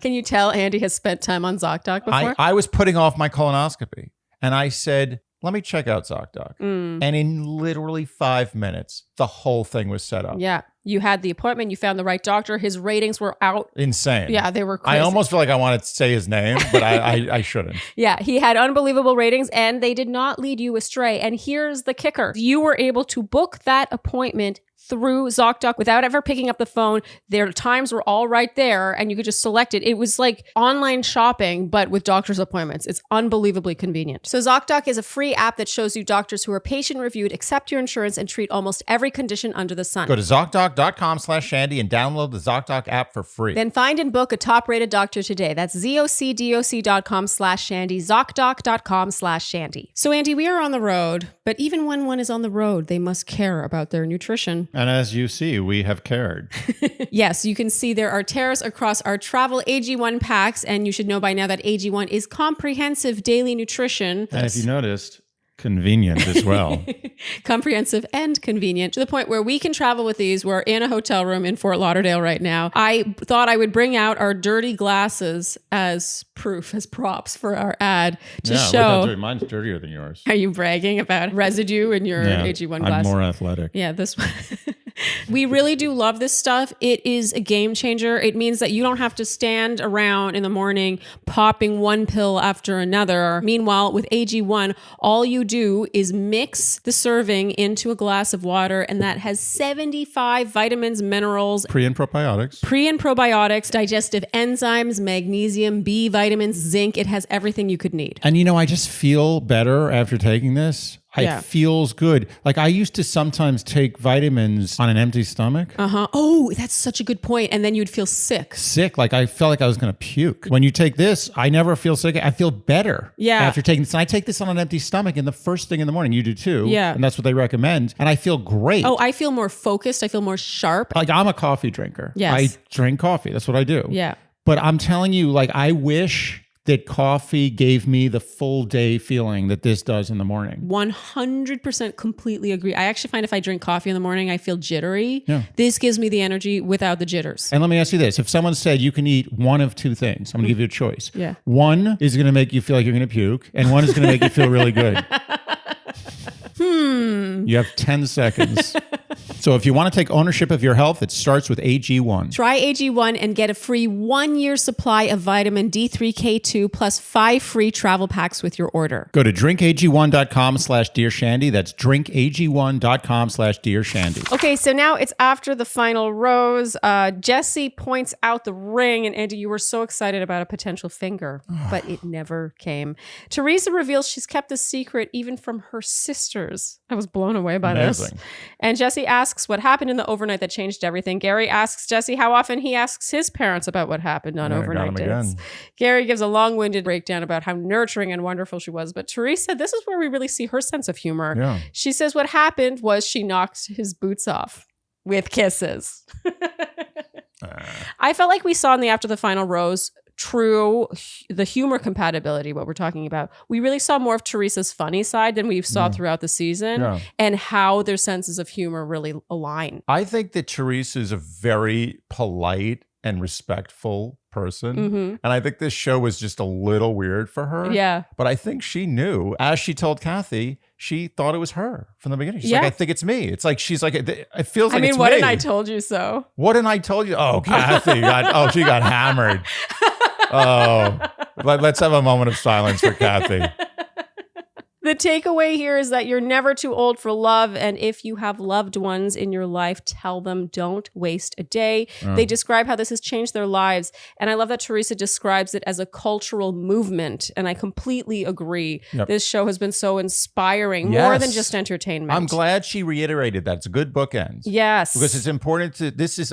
Can you tell Andy has spent time on ZocDoc before? I was putting off my colonoscopy and I said, let me check out ZocDoc. And in literally 5 minutes, the whole thing was set up. Yeah. You had the appointment. You found the right doctor. His ratings were out. Insane. Yeah, they were crazy. I almost feel like I wanted to say his name, but I shouldn't. Yeah, he had unbelievable ratings and they did not lead you astray. And here's the kicker. You were able to book that appointment through ZocDoc without ever picking up the phone. Their times were all right there and you could just select it. It was like online shopping, but with doctor's appointments. It's unbelievably convenient. So ZocDoc is a free app that shows you doctors who are patient reviewed, accept your insurance, and treat almost every condition under the sun. Go to ZocDoc.com/Shandy and download the ZocDoc app for free. Then find and book a top-rated doctor today. That's ZocDoc.com/Shandy, ZocDoc.com/Shandy. So Andy, we are on the road, but even when one is on the road, they must care about their nutrition. And as you see, we have cared. Yes, you can see there are tears across our travel AG1 packs, and you should know by now that AG1 is comprehensive daily nutrition. And if you noticed, convenient as well. Comprehensive and convenient to the point where we can travel with these. We're in a hotel room in Fort Lauderdale right now. I thought I would bring out our dirty glasses as proof, as props for our ad to show. Mine's dirtier than yours. Are you bragging about residue in your AG1 glass? I'm more athletic. Yeah, this one. We really do love this stuff. It is a game changer. It means that you don't have to stand around in the morning popping one pill after another. Meanwhile, with AG1, all you do is mix the serving into a glass of water, and that has 75 vitamins, minerals, Pre and probiotics, digestive enzymes, magnesium, B vitamins, zinc. It has everything you could need. And I just feel better after taking this. It feels good. Like I used to sometimes take vitamins on an empty stomach. Oh, that's such a good point. And then you'd feel sick. Like I felt like I was going to puke. When you take this, I never feel sick. I feel better after taking this. And I take this on an empty stomach in the first thing in the morning. You do too. Yeah. And that's what they recommend. And I feel great. Oh, I feel more focused. I feel more sharp. Like I'm a coffee drinker. Yes. I drink coffee. That's what I do. Yeah. But I'm telling you, like I wish that coffee gave me the full day feeling that this does in the morning. 100% completely agree. I actually find if I drink coffee in the morning, I feel jittery. Yeah. This gives me the energy without the jitters. And let me ask you this. If someone said you can eat one of two things, I'm going to give you a choice. Yeah. One is going to make you feel like you're going to puke, and one is going to make you feel really good. You have 10 seconds. So if you want to take ownership of your health, it starts with AG1. Try AG1 and get a free 1-year supply of vitamin D3K2 plus 5 free travel packs with your order. Go to drinkag1.com/dearshandy. That's drinkag1.com/dearshandy. Okay, so now it's after the final rose. Jesse points out the ring, and Andy, you were so excited about a potential finger, but it never came. Theresa reveals she's kept the secret even from her sisters. I was blown away by this. And Jesse asks what happened in the overnight that changed everything. Gerry asks Jesse how often he asks his parents about what happened on overnight dates. Gerry gives a long-winded breakdown about how nurturing and wonderful she was. But Theresa, this is where we really see her sense of humor. Yeah. She says what happened was she knocked his boots off with kisses. I felt like we saw in the After the Final Rose true, the humor compatibility, what we're talking about, we really saw more of Theresa's funny side than we saw throughout the season, and how their senses of humor really align. I think that Theresa is a very polite and respectful person. And I think this show was just a little weird for her. Yeah. But I think she knew, as she told Kathy, she thought it was her from the beginning. She's like, I think it's me. It's like, she's like, it feels like it's me. What did I told you so? What did I told you? Oh, Kathy, she got hammered. Oh, let's have a moment of silence for Kathy. The takeaway here is that you're never too old for love. And if you have loved ones in your life, tell them don't waste a day. They describe how this has changed their lives. And I love that Theresa describes it as a cultural movement. And I completely agree. This show has been so inspiring, more than just entertainment. I'm glad she reiterated that. It's a good bookend. Yes. Because it's important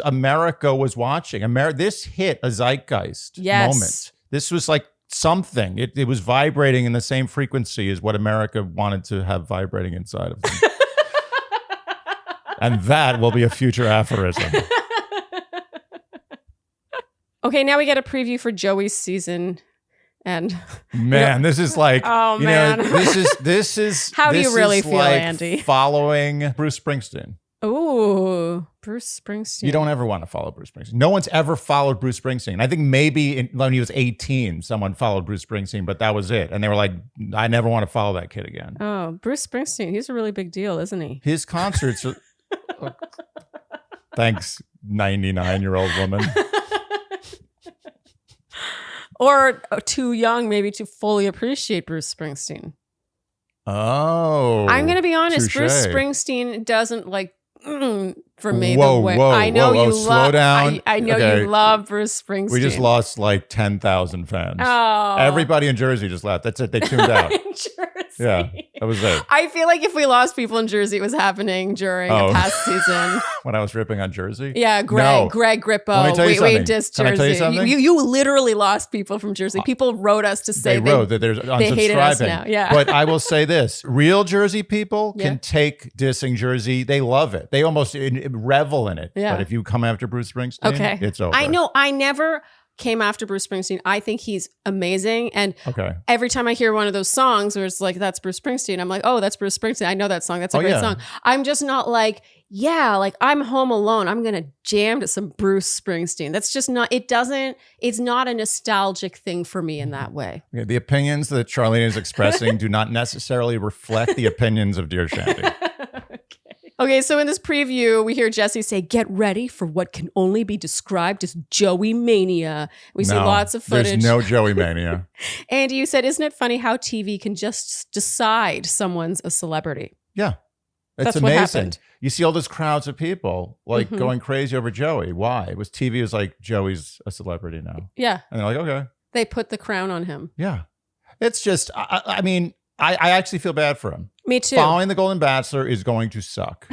America was watching. This hit a zeitgeist moment. This was like something. It was vibrating in the same frequency as what America wanted to have vibrating inside of them. And that will be a future aphorism. Okay, now we get a preview for Joey's season. And man, this is like, this is how do you really feel, like Andy? Following Bruce Springsteen. Ooh, Bruce Springsteen. You don't ever want to follow Bruce Springsteen. No one's ever followed Bruce Springsteen. I think maybe when he was 18, someone followed Bruce Springsteen, but that was it. And they were like, I never want to follow that kid again. Oh, Bruce Springsteen. He's a really big deal, isn't he? His concerts are... Thanks, 99-year-old woman. Or too young, maybe, to fully appreciate Bruce Springsteen. Oh. I'm going to be honest. Touché. Bruce Springsteen doesn't for me whoa, the way. Whoa, I know whoa, you slow down. I know you love Bruce Springsteen. We just lost like 10,000 fans. Oh. Everybody in Jersey just left. That's it. They tuned out. In Jersey. Yeah, that was it. I feel like if we lost people in Jersey, it was happening during a past season. When I was ripping on Jersey? Yeah, Greg Grippo. Let me tell you something. Dissed Can Jersey. I tell you something? You literally lost people from Jersey. People wrote us to say they wrote that there's unsubscribing. They hated us now. Yeah. But I will say this. Real Jersey people can take dissing Jersey. They love it. They almost revel in it. Yeah. But if you come after Bruce Springsteen, it's over. I know. I never came after Bruce Springsteen. I think he's amazing. And every time I hear one of those songs where it's like, that's Bruce Springsteen, I'm like, oh, that's Bruce Springsteen. I know that song. That's a great song. I'm just not like, I'm home alone, I'm going to jam to some Bruce Springsteen. That's just not, it's not a nostalgic thing for me in that way. Yeah, the opinions that Sharleen is expressing do not necessarily reflect the opinions of Dear Shandy. Okay, so in this preview, we hear Jesse say, get ready for what can only be described as Joey mania. We see lots of footage. There's no Joey mania. And you said, isn't it funny how TV can just decide someone's a celebrity? Yeah. That's amazing. What happened. You see all those crowds of people going crazy over Joey. Why? It was TV was like, Joey's a celebrity now. Yeah. And they're like, okay. They put the crown on him. Yeah. It's just, I mean, I actually feel bad for him. Me too. Following the Golden Bachelor is going to suck.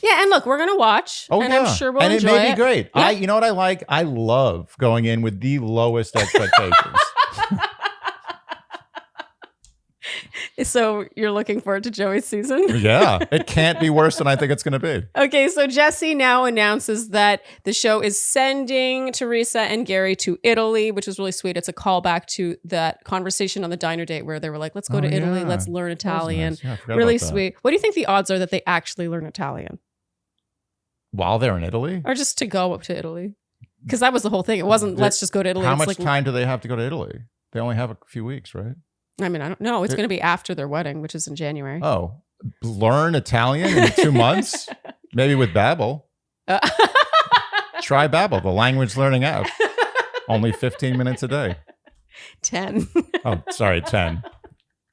Yeah, and look, we're going to watch. I'm sure we'll enjoy it. And it may be great. Yeah. You know what I like? I love going in with the lowest expectations. So you're looking forward to Joey's season? Yeah, it can't be worse than I think it's going to be. Okay, so Jesse now announces that the show is sending Theresa and Gerry to Italy, which is really sweet. It's a callback to that conversation on the diner date where they were like, let's go to Italy, let's learn Italian. Nice. Yeah, really sweet. What do you think the odds are that they actually learn Italian? While they're in Italy? Or just to go up to Italy? Because that was the whole thing. It wasn't, let's just go to Italy. How much time do they have to go to Italy? They only have a few weeks, right? I mean, I don't know. It's going to be after their wedding, which is in January. Oh, learn Italian in 2 months? Maybe with Babbel. Try Babbel, the language learning app. Only 15 minutes a day. 10. Oh, sorry, 10.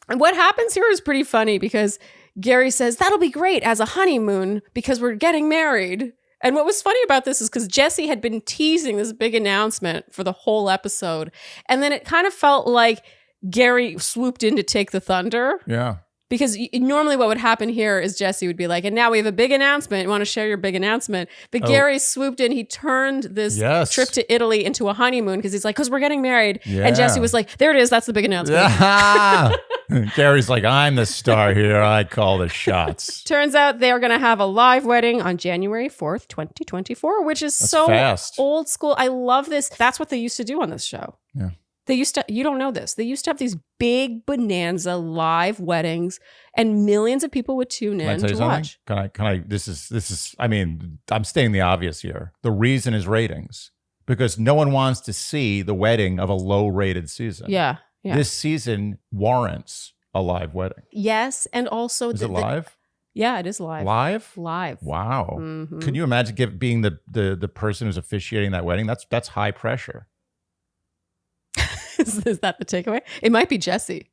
And what happens here is pretty funny because Gerry says, that'll be great as a honeymoon because we're getting married. And what was funny about this is because Jesse had been teasing this big announcement for the whole episode. And then it kind of felt like Gerry swooped in to take the thunder. Yeah. Because normally what would happen here is Jesse would be like, and now we have a big announcement. You want to share your big announcement? But Gerry swooped in. He turned this trip to Italy into a honeymoon because he's like, because we're getting married. Yeah. And Jesse was like, there it is. That's the big announcement. Yeah. Gerry's like, I'm the star here. I call the shots. Turns out they're going to have a live wedding on January 4th, 2024, which is so fast. Old school. I love this. That's what they used to do on this show. Yeah. They used to, you don't know this, they used to have these big bonanza live weddings and millions of people would tune in to watch. Can I, this is, I mean, I'm stating the obvious here. The reason is ratings because no one wants to see the wedding of a low rated season. Yeah. This season warrants a live wedding. Yes. And also. Is it live? Yeah, it is live. Live? Live. Wow. Mm-hmm. Can you imagine being the person who's officiating that wedding? That's high pressure. Is that the takeaway? It might be Jesse.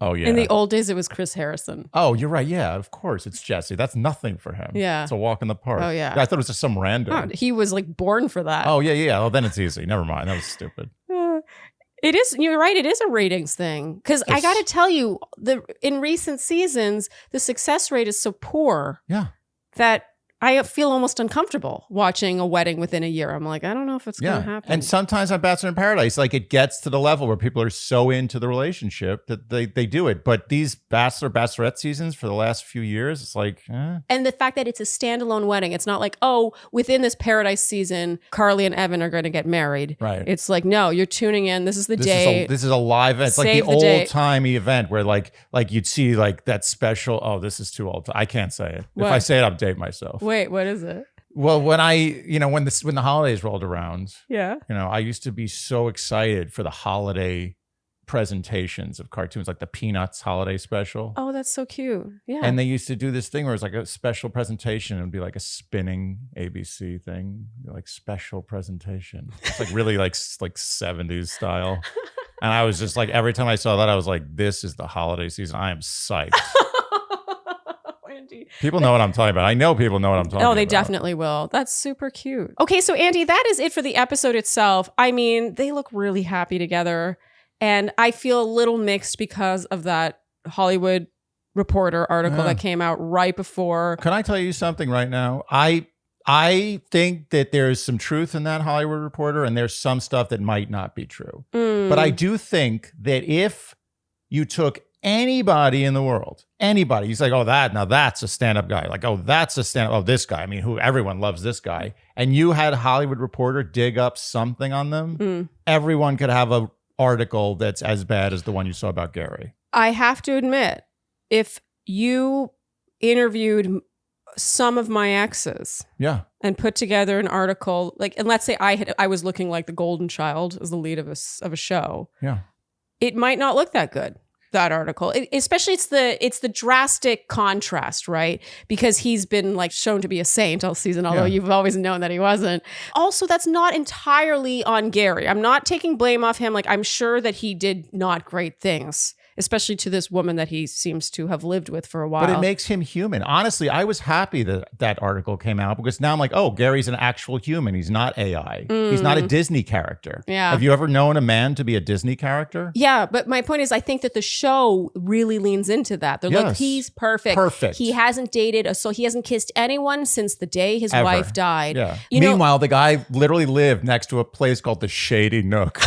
Oh, yeah. In the old days, it was Chris Harrison. Oh, you're right. Yeah, of course. It's Jesse. That's nothing for him. Yeah. It's a walk in the park. Oh, yeah. I thought it was just some random. Oh, he was like born for that. Oh, yeah. Oh, then it's easy. Never mind. That was stupid. It is. You're right. It is a ratings thing. Because I got to tell you, in recent seasons, the success rate is so poor that I feel almost uncomfortable watching a wedding within a year. I'm like, I don't know if it's going to happen. And sometimes on Bachelor in Paradise, like it gets to the level where people are so into the relationship that they do it. But these Bachelorette seasons for the last few years, it's like, And the fact that it's a standalone wedding, it's not like, within this Paradise season, Carly and Evan are going to get married. Right. It's like, no, you're tuning in. This is the day. This is a live event. It's like the old-timey event where like you'd see like that special, this is too old. I can't say it. What? If I say it, I'll date myself. Wait, what is it? Well, when when the holidays rolled around, I used to be so excited for the holiday presentations of cartoons, like the Peanuts holiday special. Oh, that's so cute. Yeah. And they used to do this thing where it's like a special presentation. It would be like a spinning ABC thing, like special presentation. It's like really like 70s style. And I was just like, every time I saw that, I was like, this is the holiday season. I am psyched. People know what I'm talking about. I know people know what I'm talking about. Oh, they definitely will. That's super cute. Okay, so Andy, that is it for the episode itself. I mean, they look really happy together. And I feel a little mixed because of that Hollywood Reporter article that came out right before. Can I tell you something right now? I think that there's some truth in that Hollywood Reporter, and there's some stuff that might not be true. But I do think that if you took anybody in the world, anybody, he's like, that's a stand-up guy. Like, that's a stand-up, this guy. I mean, everyone loves this guy. And you had a Hollywood Reporter dig up something on them, everyone could have an article that's as bad as the one you saw about Gerry. I have to admit, if you interviewed some of my exes and put together an article, like, and let's say I was looking like the golden child as the lead of a show, it might not look that good. That article, especially it's the drastic contrast, right? Because he's been like shown to be a saint all season, although you've always known that he wasn't. Also, that's not entirely on Gerry. I'm not taking blame off him. Like, I'm sure that he did not great things, especially to this woman that he seems to have lived with for a while. But it makes him human. Honestly, I was happy that article came out because now I'm like, Gerry's an actual human. He's not AI. He's not a Disney character. Yeah. Have you ever known a man to be a Disney character? Yeah, but my point is, I think that the show really leans into that. They're like, he's perfect. Perfect. He hasn't dated he hasn't kissed anyone since the day his wife died. Yeah. Meanwhile, the guy literally lived next to a place called the Shady Nook,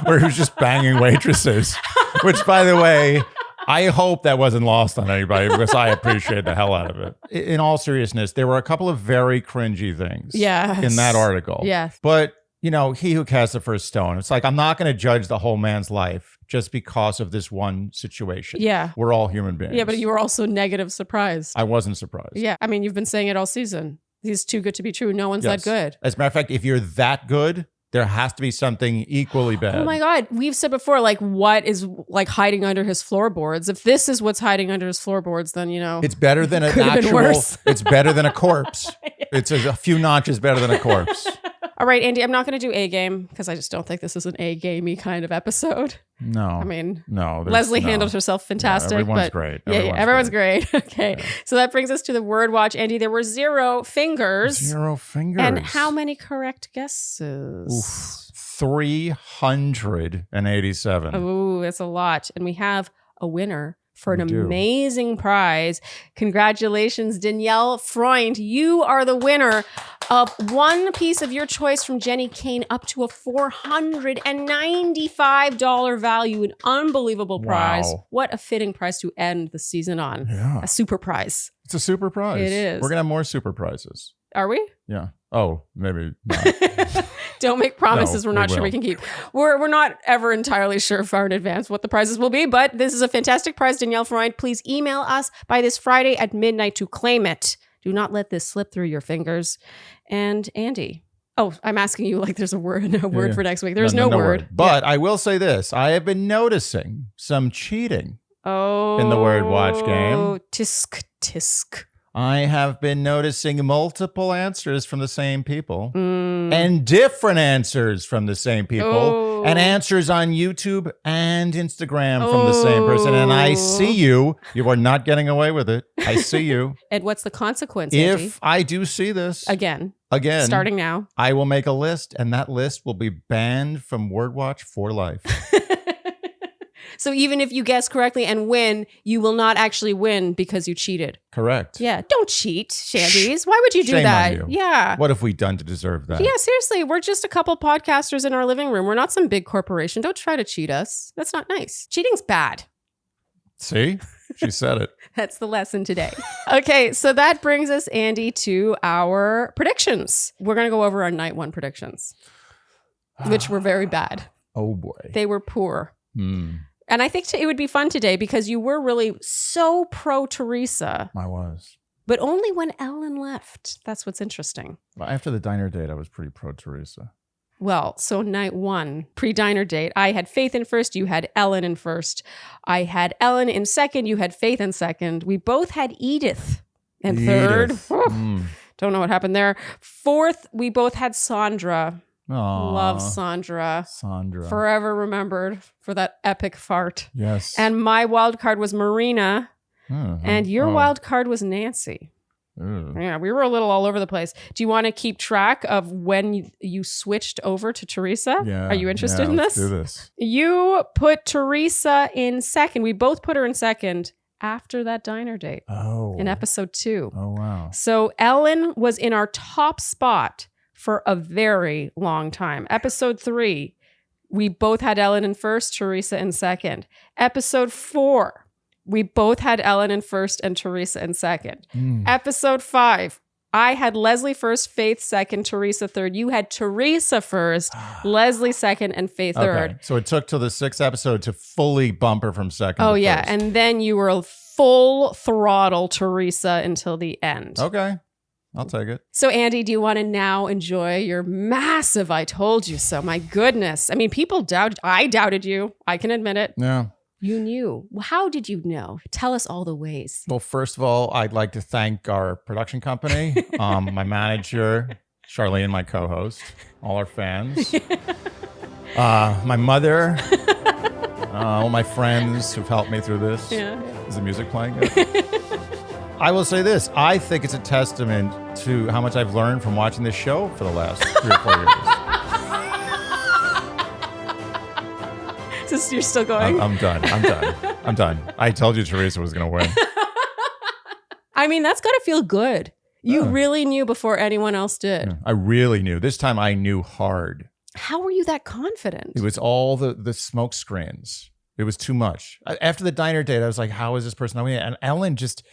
where he was just banging waitresses. Which, by the way, I hope that wasn't lost on anybody because I appreciate the hell out of it. In all seriousness, there were a couple of very cringy things in that article. Yes. But, he who cast the first stone, it's like, I'm not going to judge the whole man's life just because of this one situation. Yeah. We're all human beings. Yeah, but you were also negative surprised. I wasn't surprised. Yeah. I mean, you've been saying it all season. He's too good to be true. No one's that good. As a matter of fact, if you're that good, there has to be something equally bad. Oh my God. We've said before, like, what is like hiding under his floorboards? If this is what's hiding under his floorboards, then, it's better than an actual, it's better than a corpse. It's a few notches better than a corpse. All right, Andy, I'm not going to do A-game because I just don't think this is an A-gamey kind of episode. No. I mean, no. Leslie handled herself fantastic. Everyone's great. Everyone's great. Okay. Yeah. So that brings us to the word watch. Andy, there were 0 fingers. 0 fingers. And how many correct guesses? 387. Ooh, that's a lot. And we have a winner for an amazing prize. Congratulations, Danielle Freund. You are the winner of one piece of your choice from Jenny Kane up to a $495 value. An unbelievable prize. Wow. What a fitting prize to end the season on. Yeah. A super prize. It's a super prize. It is. We're going to have more super prizes. Are we? Yeah. Oh, maybe not. Don't make promises No, we're not sure we can keep. We're not ever entirely sure far in advance what the prizes will be, but this is a fantastic prize, Danielle Freund. Please email us by this Friday at midnight to claim it. Do not let this slip through your fingers. And Andy. Oh, I'm asking you like there's a word for next week. There's no word. But I will say this. I have been noticing some cheating in the word watch game. Tisk, tisk. I have been noticing multiple answers from the same people and different answers from the same people and answers on YouTube and Instagram from the same person. And I see you. You are not getting away with it. I see you. And what's the consequence, Andy? If I do see this Again, starting now, I will make a list, and that list will be banned from WordWatch for life. So even if you guess correctly and win, you will not actually win because you cheated. Correct. Yeah. Don't cheat, Shandies. Why would you do Shame that? on you. Yeah. What have we done to deserve that? Yeah, seriously. We're just a couple podcasters in our living room. We're not some big corporation. Don't try to cheat us. That's not nice. Cheating's bad. See? She said it. That's the lesson today. Okay, so that brings us, Andy, to our predictions. We're going to go over our night one predictions, which were very bad. Oh, boy. They were poor. And I think it would be fun today because you were really so pro Theresa. I was. But only when Ellen left. That's what's interesting. Well, after the diner date, I was pretty pro Theresa. Well, so night one, pre-diner date, I had Faith in first, you had Ellen in first. I had Ellen in second, you had Faith in second. We both had Edith in third. Don't know what happened there. Fourth, we both had Sandra. Aww. Love Sandra. Sandra. Forever remembered for that epic fart. Yes. And my wild card was Marina. And your wild card was Nancy. Yeah, we were a little all over the place. Do you want to keep track of when you switched over to Theresa? Yeah. Are you interested in let's this? do this. You put Theresa in second. We both put her in second after that diner date in episode 2. Oh, wow. So Ellen was in our top spot for a very long time. Episode 3, we both had Ellen in first, Theresa in second. Episode 4, we both had Ellen in first and Theresa in second. Episode 5, I had Leslie first, Faith second, Theresa third. You had Theresa first, Leslie second, and Faith third. Okay. So it took till the 6th episode to fully bump her from second to yeah. first. And then you were full throttle Theresa until the end. Okay. I'll take it. So, Andy, do you want to now enjoy your massive I told you so? My goodness. I mean, people doubted. I doubted you. I can admit it. Yeah. You knew. How did you know? Tell us all the ways. Well, first of all, I'd like to thank our production company, my manager, Sharleen, my co-host, all our fans, my mother, all my friends who've helped me through this. Yeah. Is the music playing? I will say this. I think it's a testament to how much I've learned from watching this show for the last 3 or 4 years. You're still going? I'm done. I told you Theresa was going to win. I mean, that's got to feel good. You really knew before anyone else did. Yeah, I really knew. This time I knew hard. How were you that confident? It was all the smoke screens. It was too much. After the diner date, I was like, how is this person winning? And Ellen just...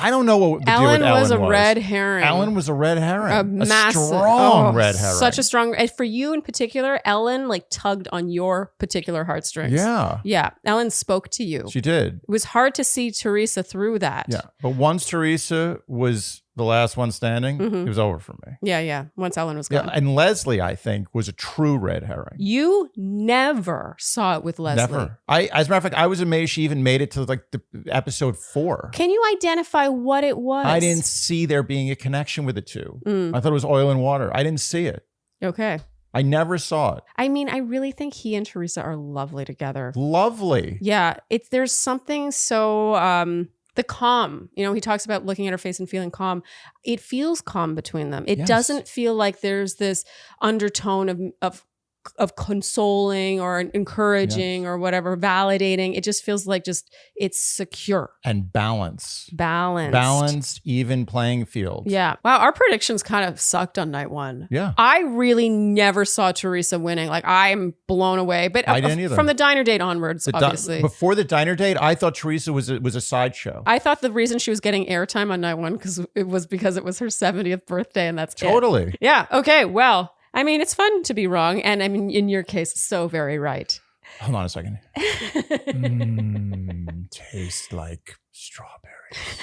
I don't know what the deal with Ellen was. Ellen was a red herring. Ellen was a red herring. A massive, strong red herring. Such a strong... And for you in particular, Ellen like tugged on your particular heartstrings. Yeah. Yeah. Ellen spoke to you. She did. It was hard to see Theresa through that. Yeah. But once Theresa was the last one standing, it was over for me. Yeah. Once Ellen was gone. Yeah. And Leslie, I think, was a true red herring. You never saw it with Leslie. Never. As a matter of fact, I was amazed she even made it to like the episode 4. Can you identify what it was? I didn't see there being a connection with the two. I thought it was oil and water. I didn't see it. Okay. I never saw it. I mean, I really think he and Theresa are lovely together. Lovely. Yeah. There's something so... the calm, he talks about looking at her face and feeling calm. It feels calm between them. It doesn't feel like there's this undertone of of consoling or encouraging or whatever, validating. It just feels like it's secure. And balanced, even playing field. Yeah. Wow. Our predictions kind of sucked on night one. Yeah. I really never saw Theresa winning. Like, I'm blown away. But I didn't either. From the diner date onwards, obviously. Before the diner date, I thought Theresa was a sideshow. I thought the reason she was getting airtime on night one because it was her 70th birthday, and that's totally. It. Yeah. Okay. Well, I mean, it's fun to be wrong. And I mean, in your case, so very right. Hold on a second. Tastes like strawberries.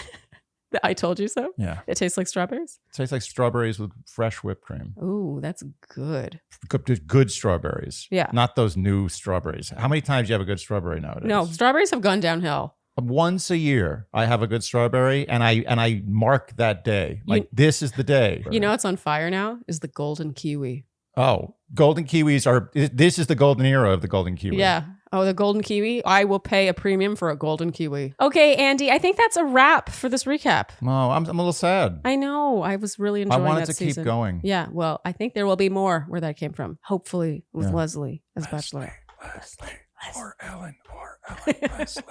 I told you so? Yeah. It tastes like strawberries? It tastes like strawberries with fresh whipped cream. Ooh, that's good. Good strawberries. Yeah. Not those new strawberries. How many times do you have a good strawberry nowadays? No, strawberries have gone downhill. Once a year, I have a good strawberry, and I mark that day. Like, this is the day. You know what's on fire now is the golden kiwi. Oh, golden kiwis this is the golden era of the golden kiwi. Yeah. Oh, the golden kiwi. I will pay a premium for a golden kiwi. Okay, Andy, I think that's a wrap for this recap. Oh, I'm a little sad. I know. I was really enjoying that I wanted to season. keep going. Yeah. Well, I think there will be more where that came from. Hopefully with Leslie as Bachelor. Leslie. Or Ellen. Leslie.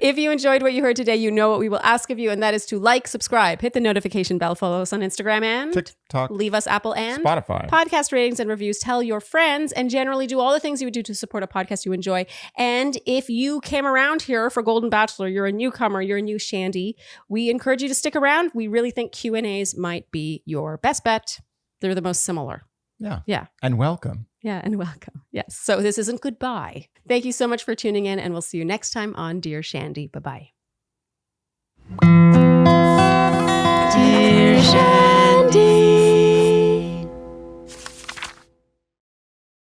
If you enjoyed what you heard today, you know what we will ask of you, and that is to like, subscribe, hit the notification bell, follow us on Instagram, and TikTok, leave us Apple and Spotify podcast ratings and reviews. Tell your friends, and generally do all the things you would do to support a podcast you enjoy. And if you came around here for Golden Bachelor, you're a newcomer, you're a new Shandy, we encourage you to stick around. We really think Q&As might be your best bet. They're the most similar. Yeah. Yeah. And welcome. Yeah, and welcome. Yes. So this isn't goodbye. Thank you so much for tuning in, and we'll see you next time on Dear Shandy. Bye-bye. Dear Shandy.